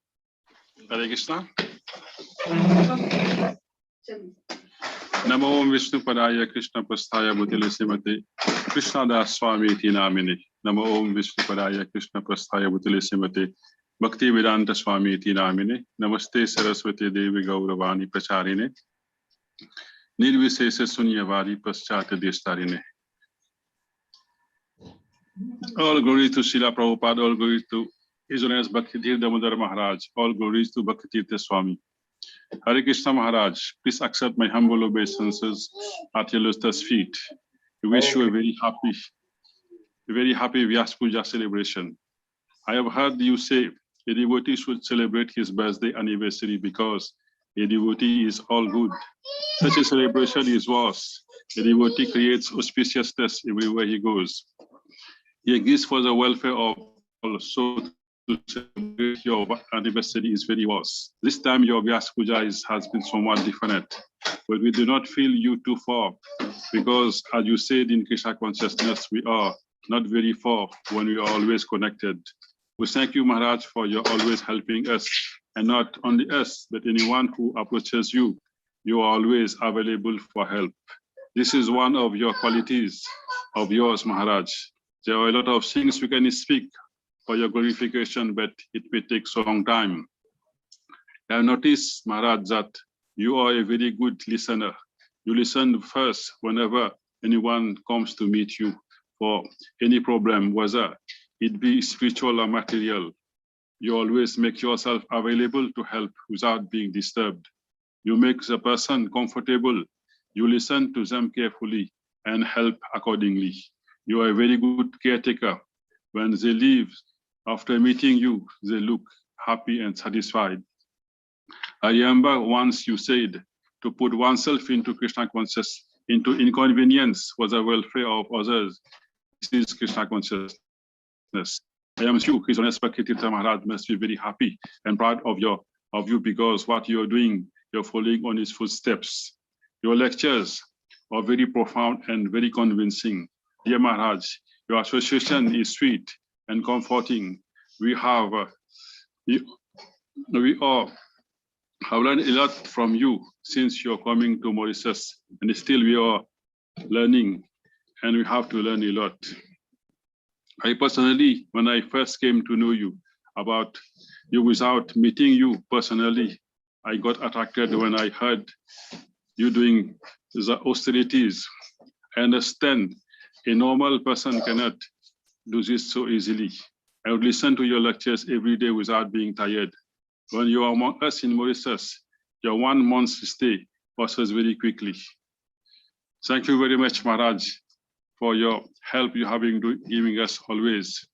Hare Krishna. Namo Vishnu Padaya Krishna Prasthaya Bhutile Simate Krishna Das Swami Ti Namine. Namo Om Vishnu Padaya Krishna Prasthaya Bhutile Simate Bhakti Vedanta Swami Ti Namine. Namaste Saraswati Devi Gauravani Pracharine Nirvisesa Sunyavari Paschata Destarine. All glory to Srila Prabhupada, all glory to His Holiness Bhakti Damodara Maharaj, all glories to Bhakti Swami. Hare Krishna Maharaj, please accept my humble obeisances at your lotus feet. We wish you a very happy Vyasa-Puja celebration. I have heard you say a devotee should celebrate his birthday anniversary because a devotee is all good. Such a celebration is was. A devotee creates auspiciousness everywhere he goes. He exists for the welfare of all, so to celebrate your anniversary is very was. This time your Vyasa-Puja has been somewhat different, but we do not feel you too far because, as you said in Krishna consciousness, we are not very far when we are always connected. We thank you, Maharaj, for your always helping us, and not only us, but anyone who approaches you. You are always available for help. This is one of your qualities of yours, Maharaj. There are a lot of things we can speak for your glorification, but it may take so long time. I have noticed, Maharaj, that you are a very good listener. You listen first whenever anyone comes to meet you for any problem, whether it be spiritual or material. You always make yourself available to help without being disturbed. You make the person comfortable. You listen to them carefully and help accordingly. You are a very good caretaker. When they leave, after meeting you, they look happy and satisfied. I remember once you said to put oneself into Krishna consciousness, into inconvenience for the welfare of others. This is Krishna consciousness. I am sure His Holiness Bhakti Maharaj must be very happy and proud of you because what you are doing, you're following on his footsteps. Your lectures are very profound and very convincing. Dear Maharaj, your association is sweet and comforting. We all have learned a lot from you since you're coming to Mauritius, and still we are learning, and we have to learn a lot. I personally, when I first came to know you about you without meeting you personally, I got attracted when I heard you doing the austerities. I understand a normal person cannot do this so easily. I would listen to your lectures every day without being tired. When you are among us in Mauritius, your 1 month stay passes very quickly. Thank you very much, Maharaj, for your help you have been giving us always.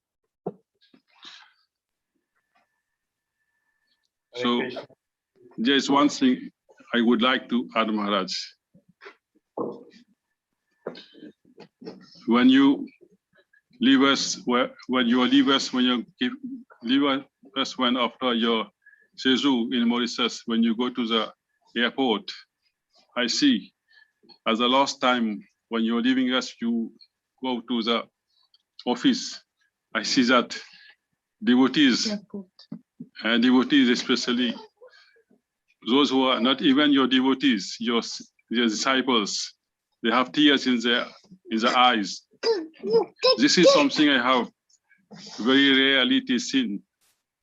So there's one thing I would like to add, Maharaj. When you leave us, when after your séjour in Mauritius, when you go to the airport, I see as the last time when you're leaving us, you go to the office. I see that devotees, and devotees especially, those who are not even your devotees, your disciples, they have tears in their eyes. This is something I have very rarely seen,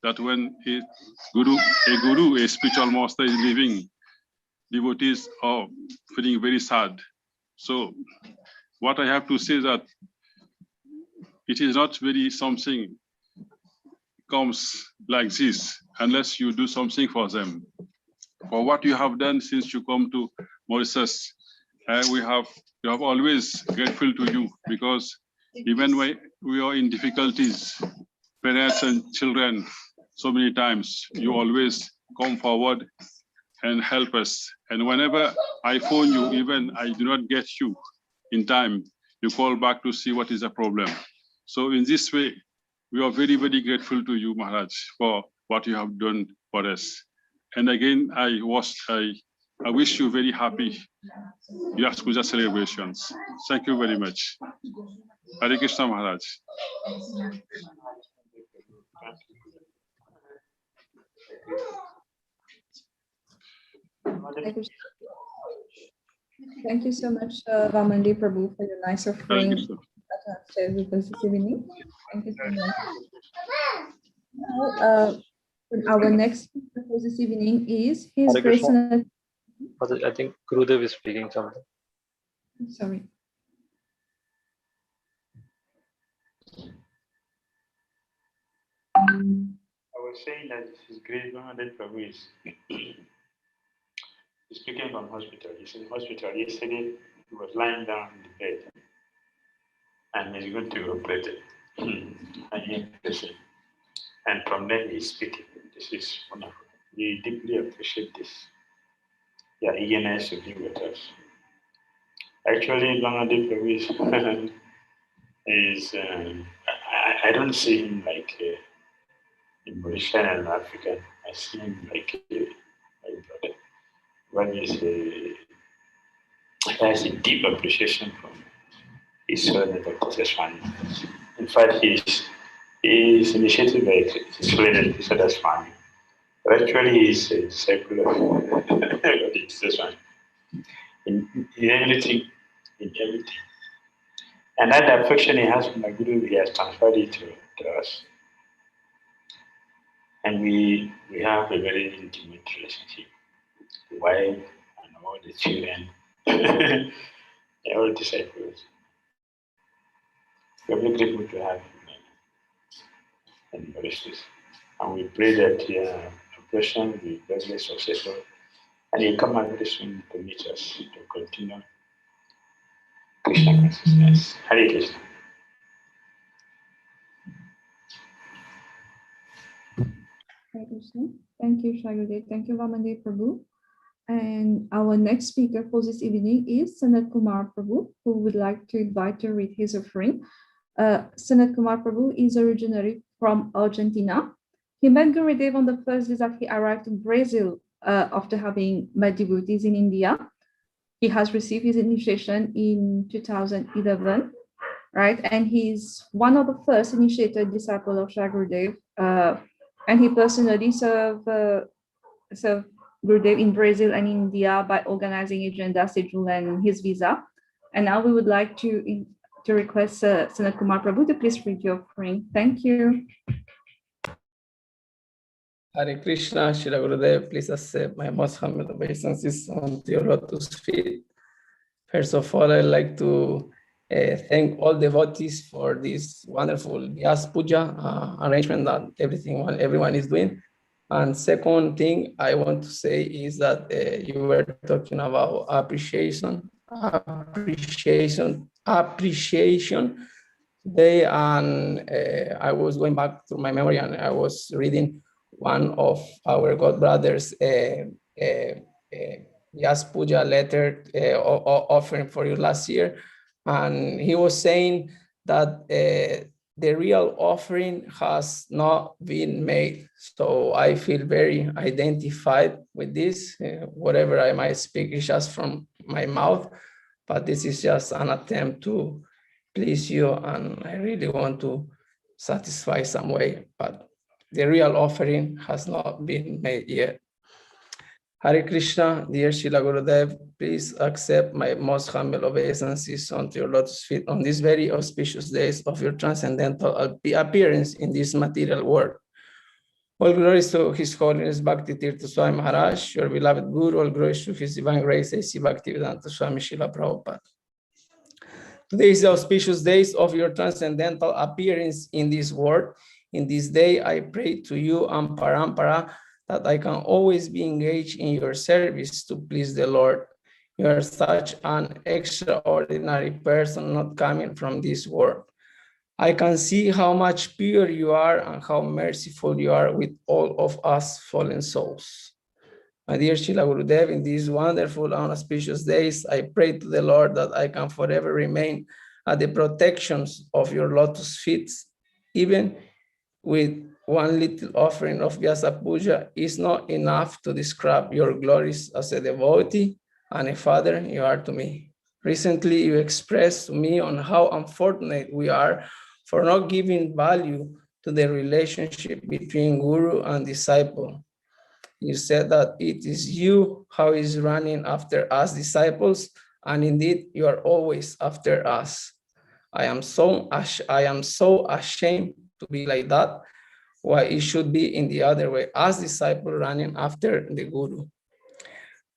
that when a guru, a spiritual master is leaving, devotees are feeling very sad. So what I have to say is that it is not very something comes like this unless you do something for them. For what you have done since you come to Mauritius, we have always grateful to you, because even when we are in difficulties, parents and children, so many times you always come forward and help us. And whenever I phone you, even I do not get you in time, you call back to see what is the problem. So in this way, we are very, very grateful to you, Maharaj, for what you have done for us. And again, I wish you very happy Vyasa-Puja celebrations. Thank you very much. Hare Krishna, Maharaj. Thank you so much, Vamandi Prabhu, for your nice offering that you have shared with us this evening. Thank you so much. Now, our next speaker for this evening is His Hare Grace. Krishna. I think Gurudev is speaking something. Sorry. I was saying that His Grace Vamandi Prabhu is He's speaking from hospital. He's in hospital. Yesterday, he was lying down in the bed. And he's going to be operated. And from then he's speaking. This is wonderful. We deeply appreciate this. Your eagerness to be with us. Actually, Bangladesh is I don't see him like a Mauritian and African. I see him like my brother. One is has a deep appreciation from his son, Dr. Swami. In fact, he's initiated by his friend, Dr. Swami. But actually, he's a disciple of Dr. Swami. In everything. And that affection he has from my Guru, he has transferred it to us. And we have a very intimate relationship. The wife and all the children, all the disciples. We are very grateful to have him and embrace this. And we pray that your operation will be very successful. And he'll come out very soon to meet us to continue Krishna consciousness. Hare Krishna. Hare Krishna. Thank you, Shagade. Thank you, Vamande Prabhu. And our next speaker for this evening is Sanat Kumar Prabhu, who would like to invite to read his offering. Sanat Kumar Prabhu is originally from Argentina. He met Gurudev on the first day that he arrived in Brazil after having met devotees in India. He has received his initiation in 2011, right? And he's one of the first initiated disciples of Shri Gurudev. And he personally served Gurudev in Brazil and India by organizing agenda, schedule, and his visa. And now we would like to request Sanat Kumar Prabhu to please read your offering. Thank you. Hare Krishna, Shri Gurudev, please accept my most humble obeisances on your lotus feet. First of all, I'd like to thank all devotees for this wonderful Vyasa-Puja arrangement that everyone is doing. And second thing I want to say is that you were talking about appreciation today, and I was going back to my memory and I was reading one of our God brothers Vyasa-Puja letter offering for you last year, and he was saying that the real offering has not been made. So I feel very identified with this. Whatever I might speak is just from my mouth, but this is just an attempt to please you, and I really want to satisfy some way, but the real offering has not been made yet. Hare Krishna, dear Srila Gurudev, please accept my most humble obeisances onto your lotus feet on these very auspicious days of your transcendental appearance in this material world. All glories to His Holiness Bhakti Tirtha Swami Maharaj, your beloved Guru. All glories to His Divine Grace, A.C. Bhaktivedanta Swami Srila Prabhupada. Today is the auspicious days of your transcendental appearance in this world. In this day, I pray to you and Parampara that I can always be engaged in your service to please the Lord. You are such an extraordinary person not coming from this world. I can see how much pure you are and how merciful you are with all of us fallen souls. My dear Srila Gurudev, in these wonderful and auspicious days, I pray to the Lord that I can forever remain at the protections of your lotus feet, even with one little offering of Vyasa-Puja is not enough to describe your glories as a devotee and a father you are to me. Recently, you expressed to me on how unfortunate we are for not giving value to the relationship between guru and disciple. You said that it is you who is running after us disciples, and indeed you are always after us. I am so ashamed to be like that. Why it should be in the other way, as disciple running after the Guru.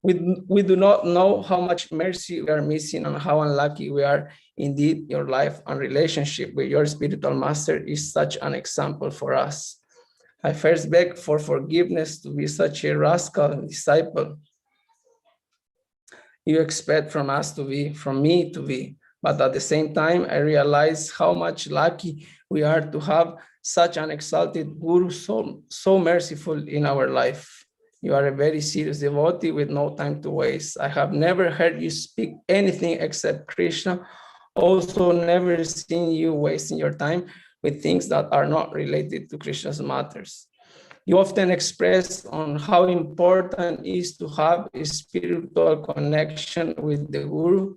We do not know how much mercy we are missing and how unlucky we are. Indeed, your life and relationship with your spiritual master is such an example for us. I first beg for forgiveness to be such a rascal disciple. you expect from us to be, from me to be. But at the same time, I realize how much lucky we are to have such an exalted Guru, so merciful in our life. You are a very serious devotee with no time to waste. I have never heard you speak anything except Krishna. Also, never seen you wasting your time with things that are not related to Krishna's matters. You often express on how important it is to have a spiritual connection with the Guru.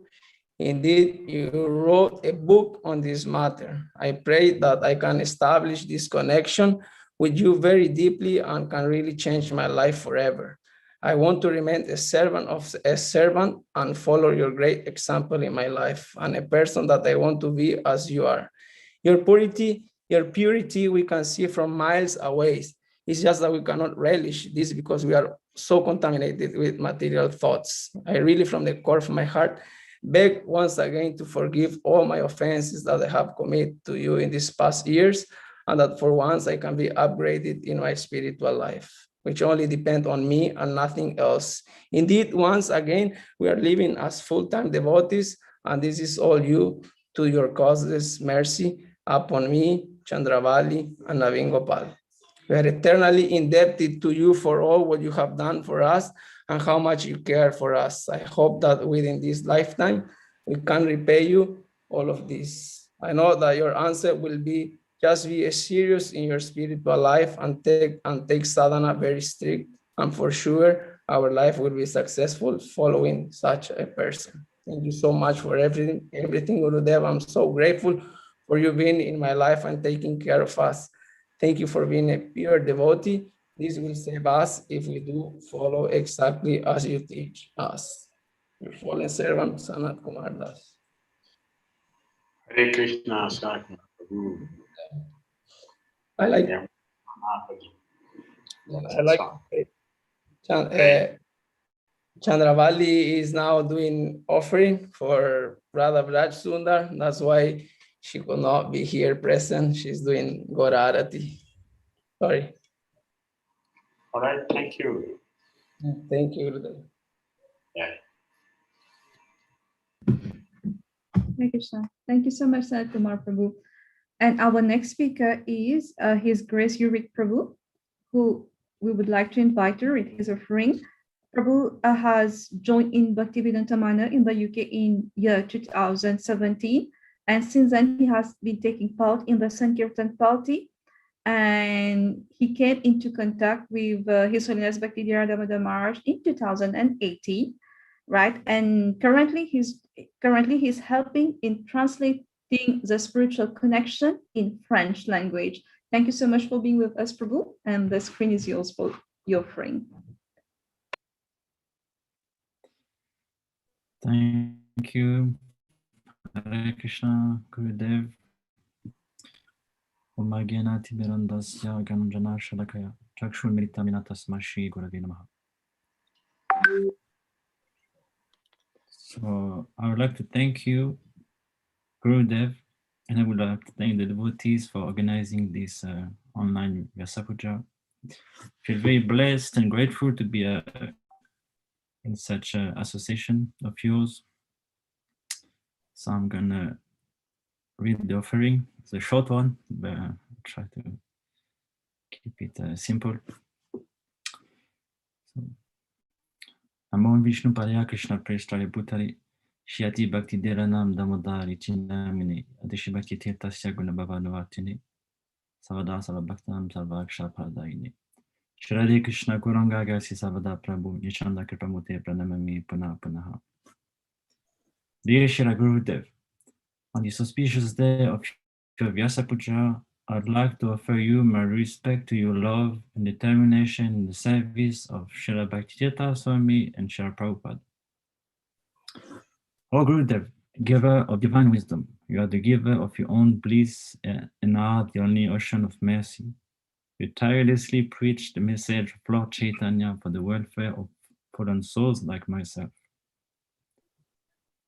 Indeed, you wrote a book on this matter. I pray that I can establish this connection with you very deeply and can really change my life forever. I want to remain a servant and follow your great example in my life, and a person that I want to be as you are. Your purity we can see from miles away. It's just that we cannot relish this because we are so contaminated with material thoughts. I really, from the core of my heart, beg once again to forgive all my offenses that I have committed to you in these past years, and that for once I can be upgraded in my spiritual life, which only depend on me and nothing else. Indeed, once again, we are living as full-time devotees, and this is all due to your causeless mercy upon me, Chandravali, and Naveen Gopal. We are eternally indebted to you for all what you have done for us and how much you care for us. I hope that within this lifetime, we can repay you all of this. I know that your answer will be just be serious in your spiritual life and take sadhana very strict. And for sure, our life will be successful following such a person. Thank you so much for everything, Gurudev. I'm so grateful for you being in my life and taking care of us. Thank you for being a pure devotee. This will save us if we do follow exactly as you teach us. Your fallen servant, Sanat Kumar Das. Hare Krishna, Sanat Prabhu. I like Chandravali is now doing offering for Radha Vraj Sundar. That's why she could not be here present. She's doing Gora Arati. Sorry. All right, thank you. Thank you. Yeah. Hare Krishna. Thank you so much, Sanat Kumar Prabhu. And our next speaker is His Grace Yurik Prabhu, who we would like to invite to read his offering. Prabhu has joined in Bhaktivedanta Manor in the UK in year 2017. And since then, he has been taking part in the Sankirtan party. And he came into contact with His Holiness Bhakti Dhira Damodara Maharaj in 2018, right? And currently he's helping in translating the spiritual connection in French language. Thank you so much for being with us, Prabhu, and the screen is yours for your offering. Thank you. Hare Krishna, Gurudev. Omagyanati Berandasya Ganjana Shalakaya Chakshur Miritaminatasmashi Gurave Namaha. So I would like to thank you, Gurudev, and I would like to thank the devotees for organizing this online Vyasa-Puja. I feel very blessed and grateful to be in such an association of yours. So I'm gonna read the offering. It's a short one, but I'll try to keep it simple. So, Namo Vishnu Padaya Krishna Prestaya Bhutari Shyati Bhakti Dhiranam Damodari Chinamini Adishi Bhakti Tirtasya Guna Bhavanuvatini Savada Sava Bhaktanam Sarvaksha Pradayini Shri Krishna Kuranga Gasi Savada Prabhu Nishanda Kripamute Pranamami Puna Punaha. Dear Shri Gurudev, on this auspicious day of your Vyasa-Puja, I'd like to offer you my respect to your love and determination in the service of Srila Bhakti Swami and Srila Prabhupada. O Gurudev, giver of divine wisdom, you are the giver of your own bliss and are the only ocean of mercy. You tirelessly preach the message of Lord Chaitanya for the welfare of fallen souls like myself.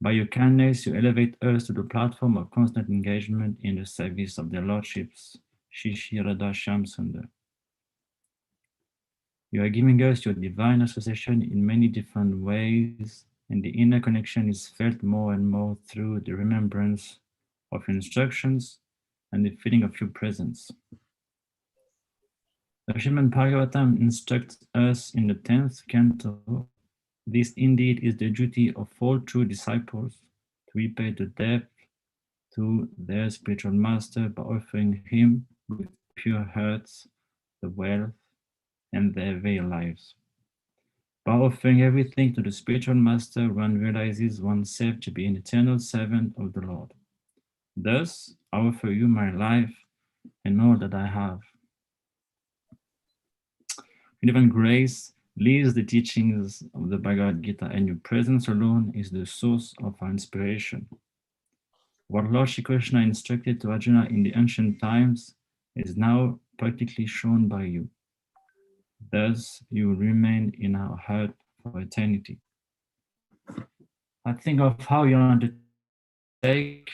By your kindness, you elevate us to the platform of constant engagement in the service of their lordships, Shishi Radha Shyam Sundar. You are giving us your divine association in many different ways and the inner connection is felt more and more through the remembrance of instructions and the feeling of your presence. The Srimad Bhagavatam instructs us in the 10th canto, this indeed is the duty of all true disciples, to repay the debt to their spiritual master by offering him with pure hearts the wealth and their very lives. By offering everything to the spiritual master, one realizes oneself to be an eternal servant of the Lord. Thus, I offer you my life and all that I have. Divine grace leads the teachings of the Bhagavad Gita, and your presence alone is the source of our inspiration. What Lord Shri Krishna instructed to Arjuna in the ancient times is now practically shown by you. Thus, you will remain in our heart for eternity. I think of how you undertake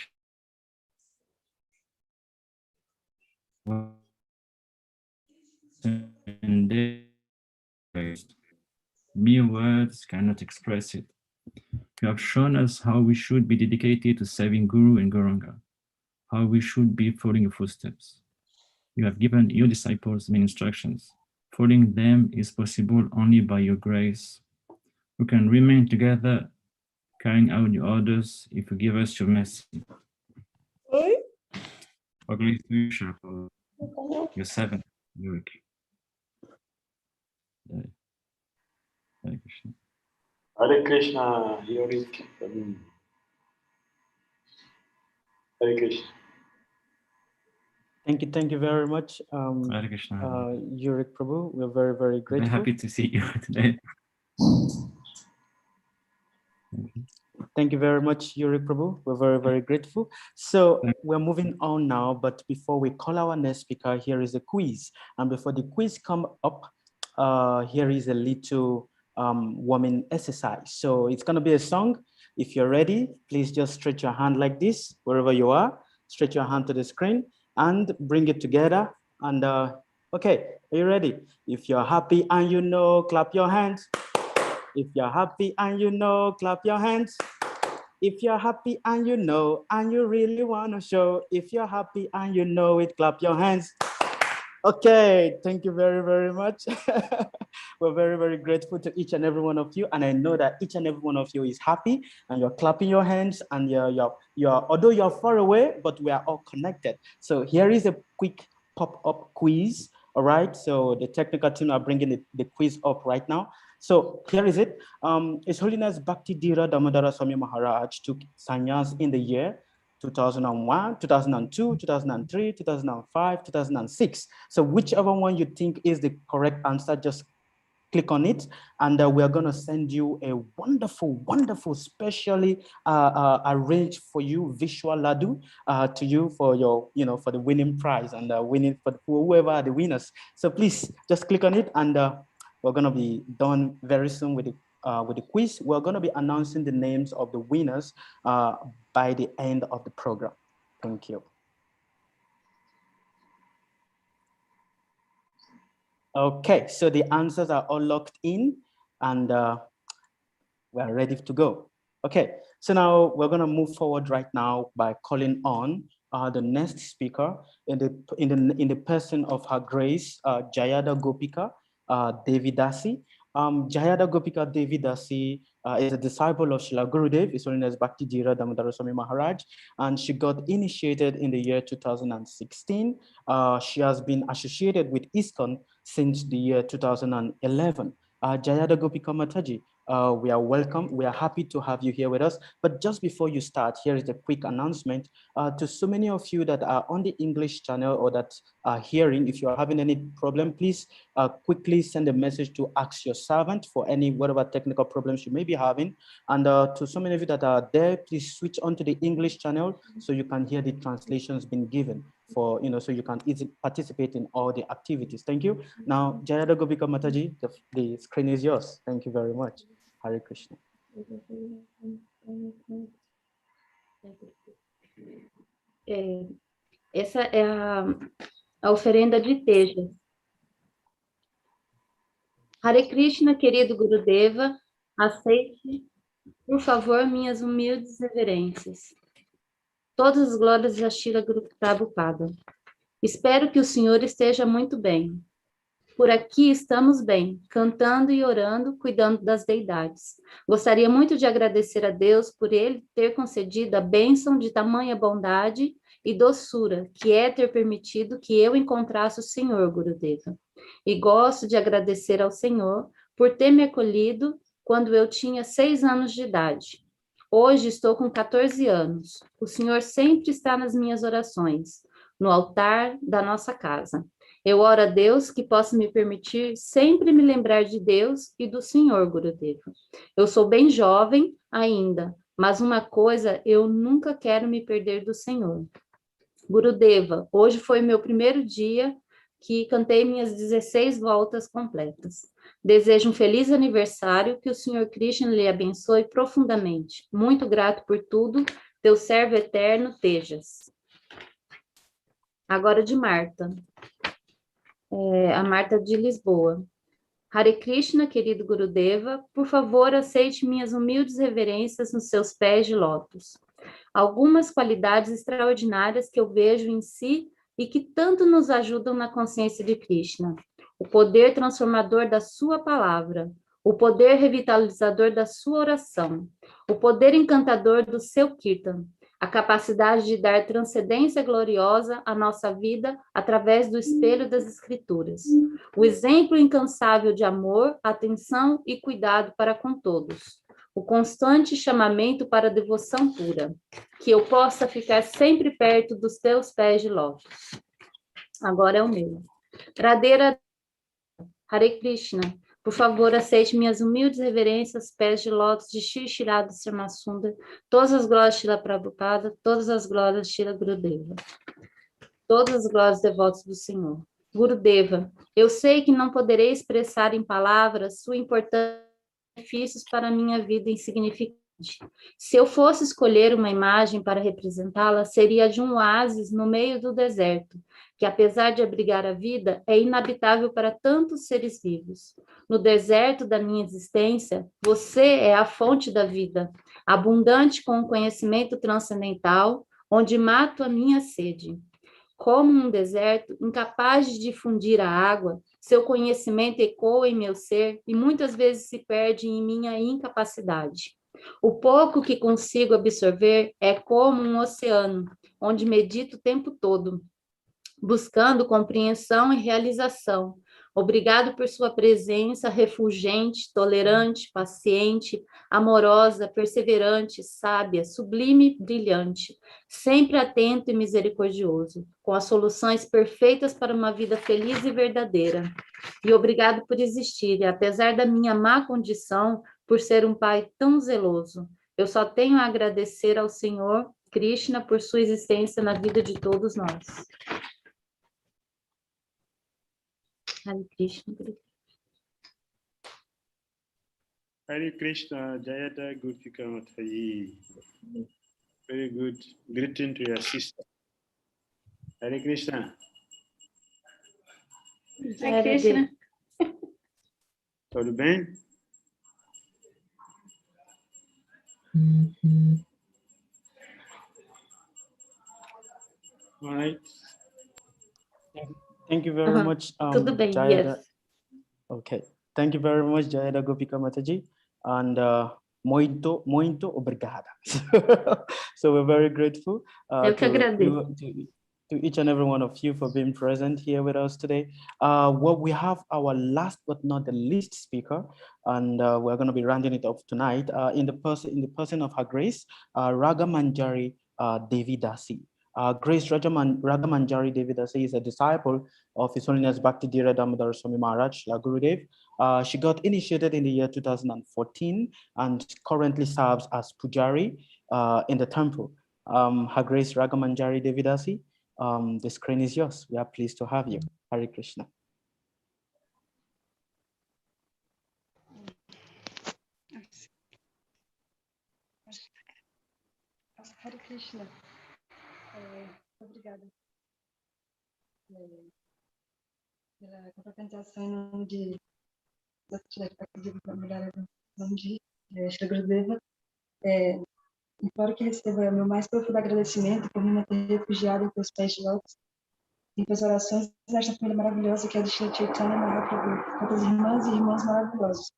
mere words cannot express it. You have shown us how we should be dedicated to serving Guru and Gauranga, how we should be following your footsteps. You have given your disciples many instructions. Following them is possible only by your grace. We can remain together, carrying out your orders if you give us your mercy. Your servant, Yurik. Hare Krishna. Hare Krishna, Yurik. Hare Krishna. Thank you very much, Hare Krishna. Yurik Prabhu. We're very, very grateful. Very happy to see you today. Thank you very much, Yurik Prabhu. We're very, very grateful. So we're moving on now, but before we call our next speaker, here is a quiz. And before the quiz come up, here is a little warming exercise. So it's gonna be a song. If you're ready, please just stretch your hand like this, wherever you are. Stretch your hand to the screen and bring it together. And okay, are you ready? If you're happy and you know, clap your hands. If you're happy and you know, clap your hands. If you're happy and you know, and you really want to show, if you're happy and you know it, clap your hands. Okay, thank you very, very much. We're very, very grateful to each and every one of you. And I know that each and every one of you is happy and you're clapping your hands and you're although you're far away, but we are all connected. So here is a quick pop-up quiz. All right, so the technical team are bringing the quiz up right now. So here is it. His Holiness Bhakti Dhira Damodara Swami Maharaj took sannyas in the year 2001, 2002, 2003, 2005, 2006. So whichever one you think is the correct answer, just click on it, and we are going to send you a wonderful, wonderful, specially arranged for you visual laddu to you for your, for the winning prize and winning for whoever are the winners. So please just click on it, and we're going to be done very soon with the quiz. We're going to be announcing the names of the winners by the end of the program. Thank you. Okay, so the answers are all locked in and we're ready to go. Okay, so now we're gonna move forward right now by calling on the next speaker in the person of Her Grace Jayada Gopika Devidasi. Jayada Gopika Devidasi is a disciple of Srila Gurudev, His Holiness Bhakti Dhira Damodara Swami Maharaj, and she got initiated in the year 2016. She has been associated with ISKCON since the year 2011. Jayada Gopika Mataji, we are welcome. We are happy to have you here with us. But just before you start, here is a quick announcement to so many of you that are on the English channel or that are hearing. If you are having any problem, please quickly send a message to Ask Your Servant for any whatever technical problems you may be having. And to so many of you that are there, please switch on to the English channel so you can hear the translations being given for, so you can easily participate in all the activities. Thank you. Now, Jayada Gopika Mataji, the screen is yours. Thank you very much. Hare Krishna. Essa é a oferenda de tejas. Hare Krishna, querido Gurudeva, aceite Por favor, minhas humildes reverências. Todas as glórias a Srila Guru Prabhupada. Espero que o senhor esteja muito bem. Por aqui estamos bem, cantando e orando, cuidando das deidades. Gostaria muito de agradecer a Deus por ele ter concedido a bênção de tamanha bondade e doçura, que é ter permitido que eu encontrasse o Senhor, Gurudeva. E gosto de agradecer ao Senhor por ter me acolhido quando eu tinha 6 anos de idade. Hoje estou com 14 anos. O Senhor sempre está nas minhas orações, no altar da nossa casa. Eu oro a Deus que possa me permitir sempre me lembrar de Deus e do Senhor, Gurudeva. Eu sou bem jovem ainda, mas uma coisa eu nunca quero me perder do Senhor. Gurudeva, hoje foi meu primeiro dia que cantei minhas 16 voltas completas. Desejo um feliz aniversário, que o Senhor Krishna lhe abençoe profundamente. Muito grato por tudo, teu servo eterno, Tejas. Agora de Marta. A Marta de Lisboa. Hare Krishna, querido Gurudeva, por favor, aceite minhas humildes reverências nos seus pés de lótus. Algumas qualidades extraordinárias que eu vejo em si e que tanto nos ajudam na consciência de Krishna. O poder transformador da sua palavra, o poder revitalizador da sua oração, o poder encantador do seu kirtan, a capacidade de dar transcendência gloriosa à nossa vida através do espelho das Escrituras, o exemplo incansável de amor, atenção e cuidado para com todos, o constante chamamento para a devoção pura, que eu possa ficar sempre perto dos teus pés de lótus. Agora é o meu. Radheira Hare Krishna, por favor, aceite minhas humildes reverências, pés de lótus de Shri Shirada Srimasunda, todas as glórias de Srila Prabhupada, todas as glórias de Srila Gurudeva, todas as glórias devotos do Senhor. Gurudeva, eu sei que não poderei expressar em palavras sua importância e benefícios para a minha vida insignificante. Se eu fosse escolher uma imagem para representá-la, seria de um oásis no meio do deserto, que apesar de abrigar a vida, é inabitável para tantos seres vivos. No deserto da minha existência, você é a fonte da vida, abundante com o conhecimento transcendental, onde mato a minha sede. Como um deserto, incapaz de difundir a água, seu conhecimento ecoa em meu ser e muitas vezes se perde em minha incapacidade. O pouco que consigo absorver é como um oceano, onde medito o tempo todo, buscando compreensão e realização. Obrigado por sua presença refulgente, tolerante, paciente, amorosa, perseverante, sábia, sublime, brilhante, sempre atento e misericordioso, com as soluções perfeitas para uma vida feliz e verdadeira. E obrigado por existir, e apesar da minha má condição, por ser um pai tão zeloso. Eu só tenho a agradecer ao Senhor Krishna por sua existência na vida de todos nós. Hare Krishna. Hare Krishna, Jayata Gurtika Mataji. Very good greeting to your sister. Hare Krishna. Hare Krishna. Tudo bem? All right. Thank you very much, Tudo bem, Jayada. yes. Okay, thank you very much, Jayada Gopika Mataji, and muito obrigada. So we're very grateful Eu que agradeço. to each and every one of you for being present here with us today. Well, we have our last but not the least speaker, and we're going to be rounding it off tonight in the person of Her Grace Ragamanjari Devidasi. Grace Ragamanjari Devidasi is a disciple of His Holiness Bhakti Dhira Damodara Swami Maharaj, La Gurudev. She got initiated in the year 2014 and currently serves as Pujari in the temple. Her Grace Ragamanjari Devidasi, the screen is yours. We are pleased to have you. Hare Krishna. Hare Krishna. Obrigada pela confraternização em nome de Shri Gurudeva. Imploro que receba meu mais profundo agradecimento por me manter refugiado em teus pés de lótus, em tuas orações nesta família maravilhosa que é de Shri Chaitanya Mahaprabhu, tantas irmãs e irmãos maravilhosos.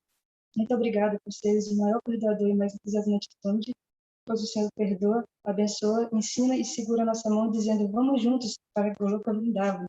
Muito obrigada por seres o maior perdoador e mais entusiasmante de todos, pois o Senhor perdoa, abençoa, ensina e segura a nossa mão, dizendo, vamos juntos para Goloka Vrindavan.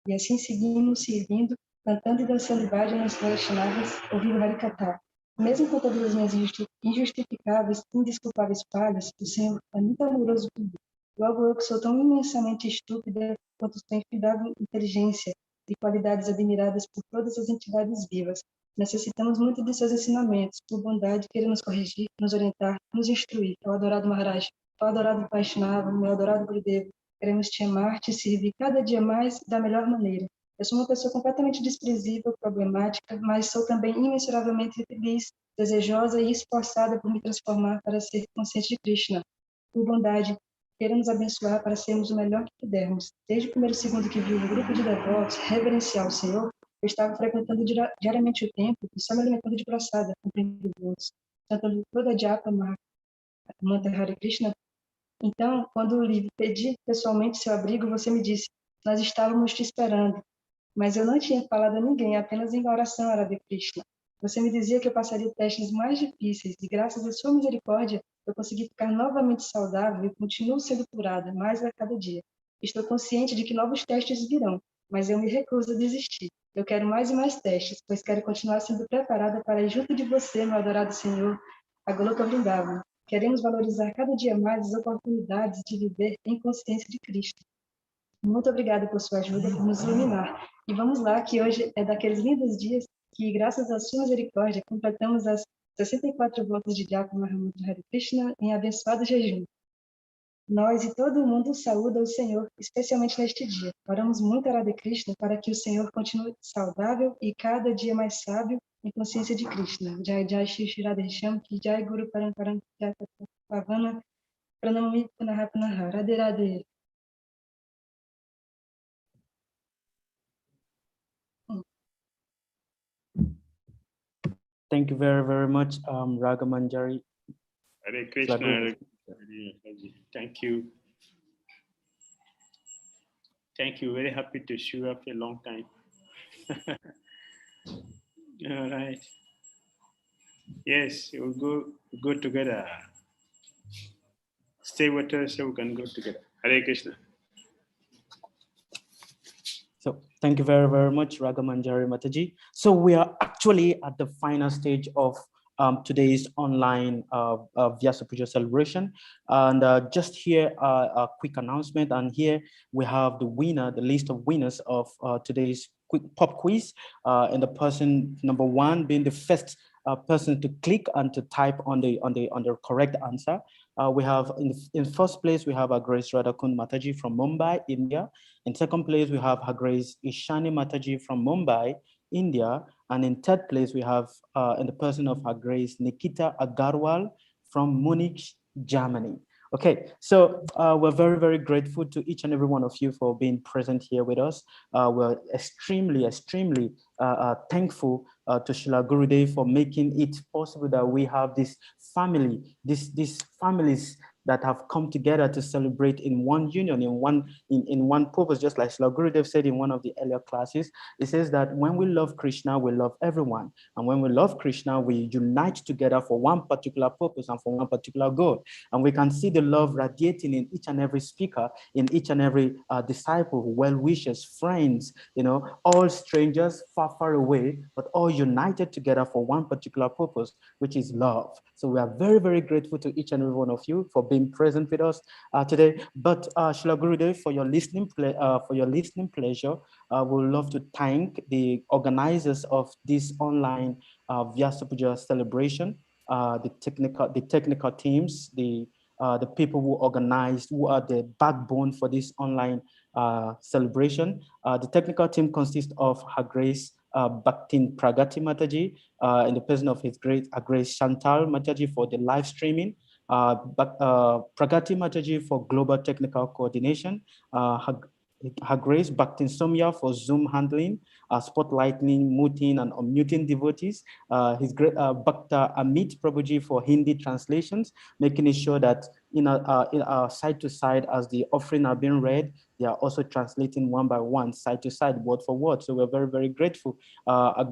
E assim seguimos servindo, cantando e dançando Bhajan nas Vaishnavas, ouvindo Harikatha. Mesmo com todas as minhas injustificáveis, indesculpáveis falhas, o Senhor é muito amoroso comigo. Logo eu que sou tão imensamente estúpida quanto tenho infindável inteligência e qualidades admiradas por todas as entidades vivas. Necessitamos muito de seus ensinamentos, por bondade, querer nos corrigir, nos orientar, nos instruir. Ó adorado Maharaj, ó adorado Vaishnava, meu adorado Gurudeva, queremos te amar, te servir cada dia mais da melhor maneira. Eu sou uma pessoa completamente desprezível, problemática, mas sou também imensuravelmente feliz, desejosa e esforçada por me transformar para ser consciente de Krishna. Por bondade, queira nos abençoar para sermos o melhor que pudermos. Desde o primeiro segundo que vi um grupo de devotos reverenciar o Senhor, eu estava frequentando diariamente o templo e só me alimentando de praçada, cumprindo votos, cantando toda a japa, mantra Hare Krishna. Então, quando lhe pedi pessoalmente seu abrigo, você me disse, nós estávamos te esperando. Mas eu não tinha falado a ninguém, apenas em oração a Hare Krishna. Você me dizia que eu passaria testes mais difíceis e graças à sua misericórdia, eu consegui ficar novamente saudável e continuo sendo curada mais a cada dia. Estou consciente de que novos testes virão, mas eu me recuso a desistir. Eu quero mais e mais testes, pois quero continuar sendo preparada para ir junto de você, meu adorado Senhor, a Goloka Vrindavan. Queremos valorizar cada dia mais as oportunidades de viver em consciência de Cristo. Muito obrigada por sua ajuda, por nos iluminar. E vamos lá, que hoje é daqueles lindos dias que, graças à sua misericórdia, completamos as 64 voltas de Japa Mahamantra Hare Krishna em abençoado jejum. Nós e todo mundo saúda o Senhor, especialmente neste dia. Oramos muito a Hare Krishna para que o Senhor continue saudável e cada dia mais sábio em consciência de Krishna. Jai Jai Shri Shri Radha Shyam, Ki Jai Guru Paramparam Jai Pavana Pranami Punaha Punaha Radhe Radhe. Thank you very, very much, Ragamanjari. Hare Krishna, Hare Krishna. Thank you. Thank you. Very happy to see you after a long time. All right. Yes, we'll go together. Stay with us so we can go together. Hare Krishna. So thank you very, very much, Ragamanjari Mataji. So we are actually at the final stage of today's online Vyasa-Puja celebration. And just here, a quick announcement. And here we have the winner, the list of winners of today's quick pop quiz. And the person number one being the first person to click and to type on the correct answer. We have in first place, we have Her Grace Radhakund Mataji from Mumbai, India. In second place, we have Her Grace Ishani Mataji from Mumbai, India. And in third place, we have in the person of Her Grace Nikita Agarwal from Munich, Germany. Okay, so we're very, very grateful to each and every one of you for being present here with us. We're extremely, extremely thankful to Srila Gurudev for making it possible that we have this family, these families that have come together to celebrate in one union, in one purpose, just like Srila Gurudev said in one of the earlier classes. It says that when we love Krishna, we love everyone. And when we love Krishna, we unite together for one particular purpose and for one particular goal. And we can see the love radiating in each and every speaker, in each and every disciple, well-wishers, friends, all strangers far, far away, but all united together for one particular purpose, which is love. So we are very, very grateful to each and every one of you for being present with us today. But Srila Gurudev, for your listening pleasure, we would love to thank the organizers of this online Vyasa-Puja celebration, the technical teams, the people who organized, who are the backbone for this online celebration. The technical team consists of Her Grace Bhakti Pragati Mataji, in the person of His Grace Chantal Mataji for the live streaming, Pragati Mataji for global technical coordination, Her Grace Bhakti Somya for Zoom handling, spotlighting, muting, and unmuting devotees. His great Bhakta Amit Prabhuji for Hindi translations, making sure that in side to side as the offering are being read, they are also translating one by one, side to side, word for word. So we're very, very grateful.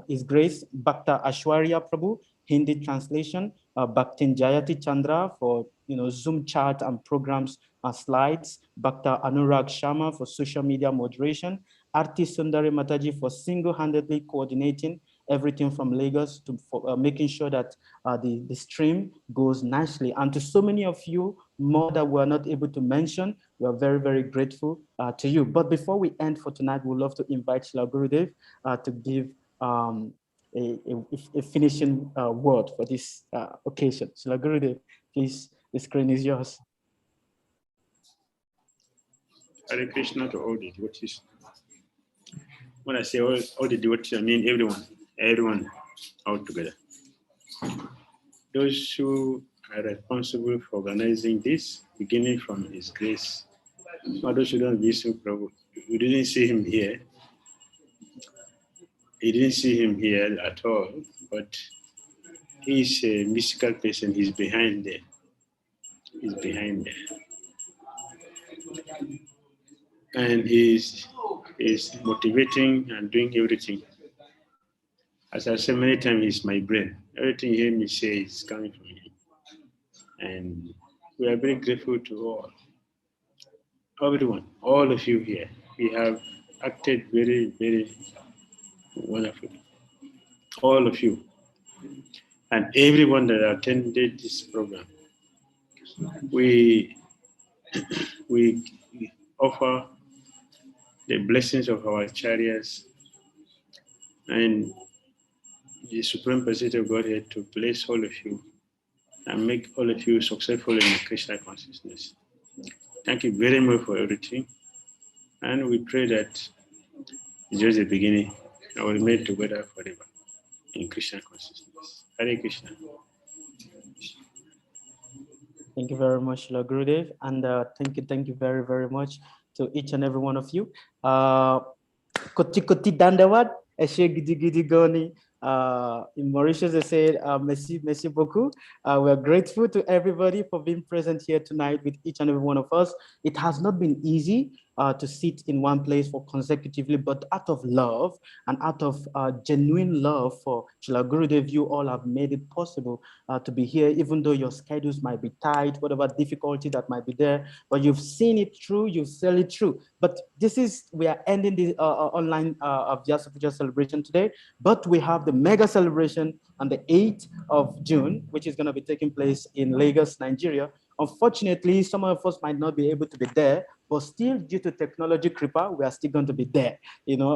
His Grace Bhakta Ashwarya Prabhu, Hindi translation, Bhaktin Jayati Chandra for Zoom chat and programs slides, Bhakta Anurag Sharma for social media moderation, Arti Sundari Mataji for single-handedly coordinating everything from Lagos to making sure that the stream goes nicely. And to so many of you more that we're not able to mention, we're very, very grateful to you. But before we end for tonight, we'd love to invite Srila Gurudev to give a finishing word for this occasion. Srila Gurudev, please, the screen is yours. Hare Krishna to all the devotees. When I say all the devotees, I mean everyone all together. Those who are responsible for organizing this, beginning from His Grace. Those who don't listen, Prabhu, we didn't see him here. He didn't see him here at all, but he's a mystical person. He's behind there. He's behind there. And he's motivating and doing everything. As I said many times, he's my brain. Everything you hear me say is coming from him. And we are very grateful to everyone, all of you here. We have acted very, very wonderfully. All of you. And everyone that attended this program. We offer the blessings of our chariots and the Supreme Personality of Godhead to bless all of you and make all of you successful in the Krishna consciousness. Thank you very much for everything. And we pray that it's just the beginning and we'll remain together forever in Krishna consciousness. Hare Krishna. Thank you very much, Srila Gurudev. And thank you very, very much to each and every one of you. Koti koti dandawat, eshe gidi gidi goni. In Mauritius, they said, merci beaucoup. We're grateful to everybody for being present here tonight with each and every one of us. It has not been easy to sit in one place for consecutively, but out of love and out of genuine love for Srila Gurudev, you all have made it possible to be here, even though your schedules might be tight, whatever difficulty that might be there, but you've seen it through, you've said it through. But we are ending the online Vyasa-Puja celebration today, but we have the mega celebration on the 8th of June, which is going to be taking place in Lagos, Nigeria. Unfortunately, some of us might not be able to be there, but still, due to technology kripa, we are still going to be there.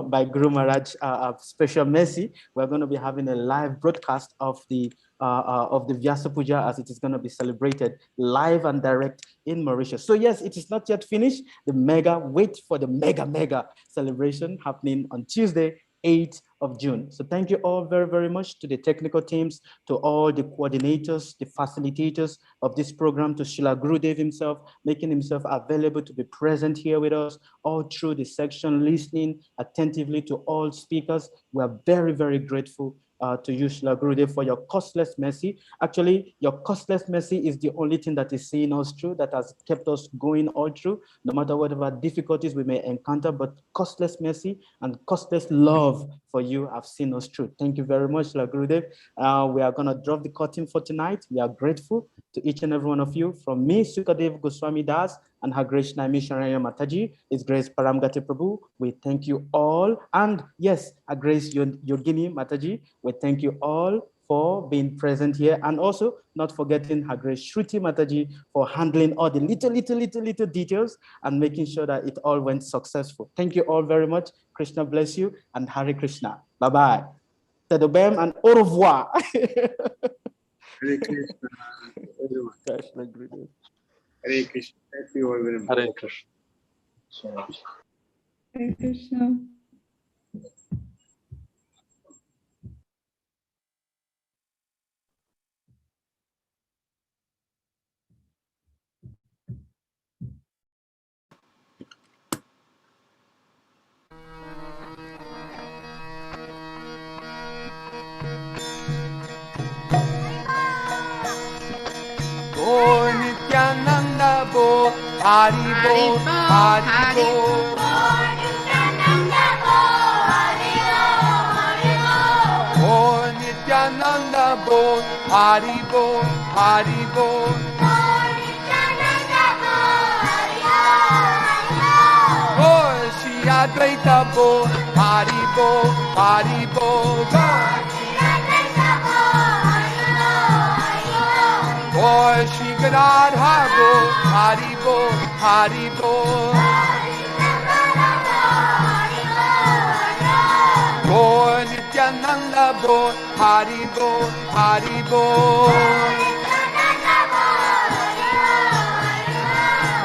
By Guru Maharaj special mercy, we're going to be having a live broadcast of the Vyasa-Puja as it is going to be celebrated live and direct in Mauritius. So yes, it is not yet finished. Wait for the mega celebration happening on Tuesday, 8th of June. So thank you all very, very much to the technical teams, to all the coordinators, the facilitators of this program, to Srila Gurudev himself, making himself available to be present here with us all through the section, listening attentively to all speakers. We are very, very grateful to you, Srila Gurudev, for your costless mercy. Actually, your costless mercy is the only thing that is seeing us through, that has kept us going all through, no matter whatever difficulties we may encounter, but costless mercy and costless love for you have seen us through. Thank you very much, Srila Gurudev. We are going to drop the curtain for tonight. We are grateful to each and every one of you. From me, Sukadev Goswami Das, and Her Grace Naimi Sharanya Mataji, His Grace Paramgati Prabhu, we thank you all. And yes, Her Grace Yogini Mataji, we thank you all for being present here, and also not forgetting Her Grace Shruti Mataji for handling all the little details and making sure that it all went successful. Thank you all very much. Krishna bless you, and Hare Krishna. Bye-bye. Tadobem and au revoir. Hare Krishna. Everyone. Hare Krishna. Thank you all very much. Hare Krishna. So much. Hare Krishna. Bol, Hari Bol. Oh, Nityananda Bol, Hari Bol, Hari Bol. Oh, Shri Advaita Bol, Hari Bol, Hari Bol. Oh, Shri Gadadhar Bol, Hari Bol, Hari Bol. Oh, Nityananda Bol, Hari Bol, Hari Bol.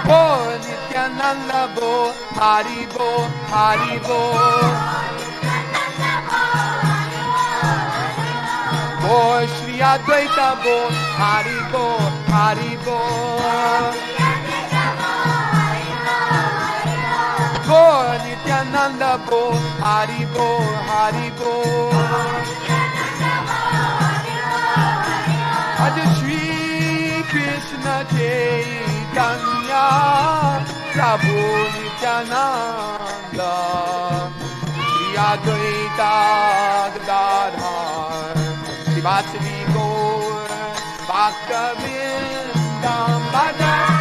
Oh, Nityananda Bol, Hari Bol, Hari Bol. Oh, Shri Advaita Bol, Hari Bol, Hari Bol. Oh, Nityananda Bol, Hari Bol, Hari Bol. Aj Shri Krishna Chaitanya Prabhu Nityananda Shri Advaita Gadadhar Shivasri Gaur Bhakta Vrindam Bhaja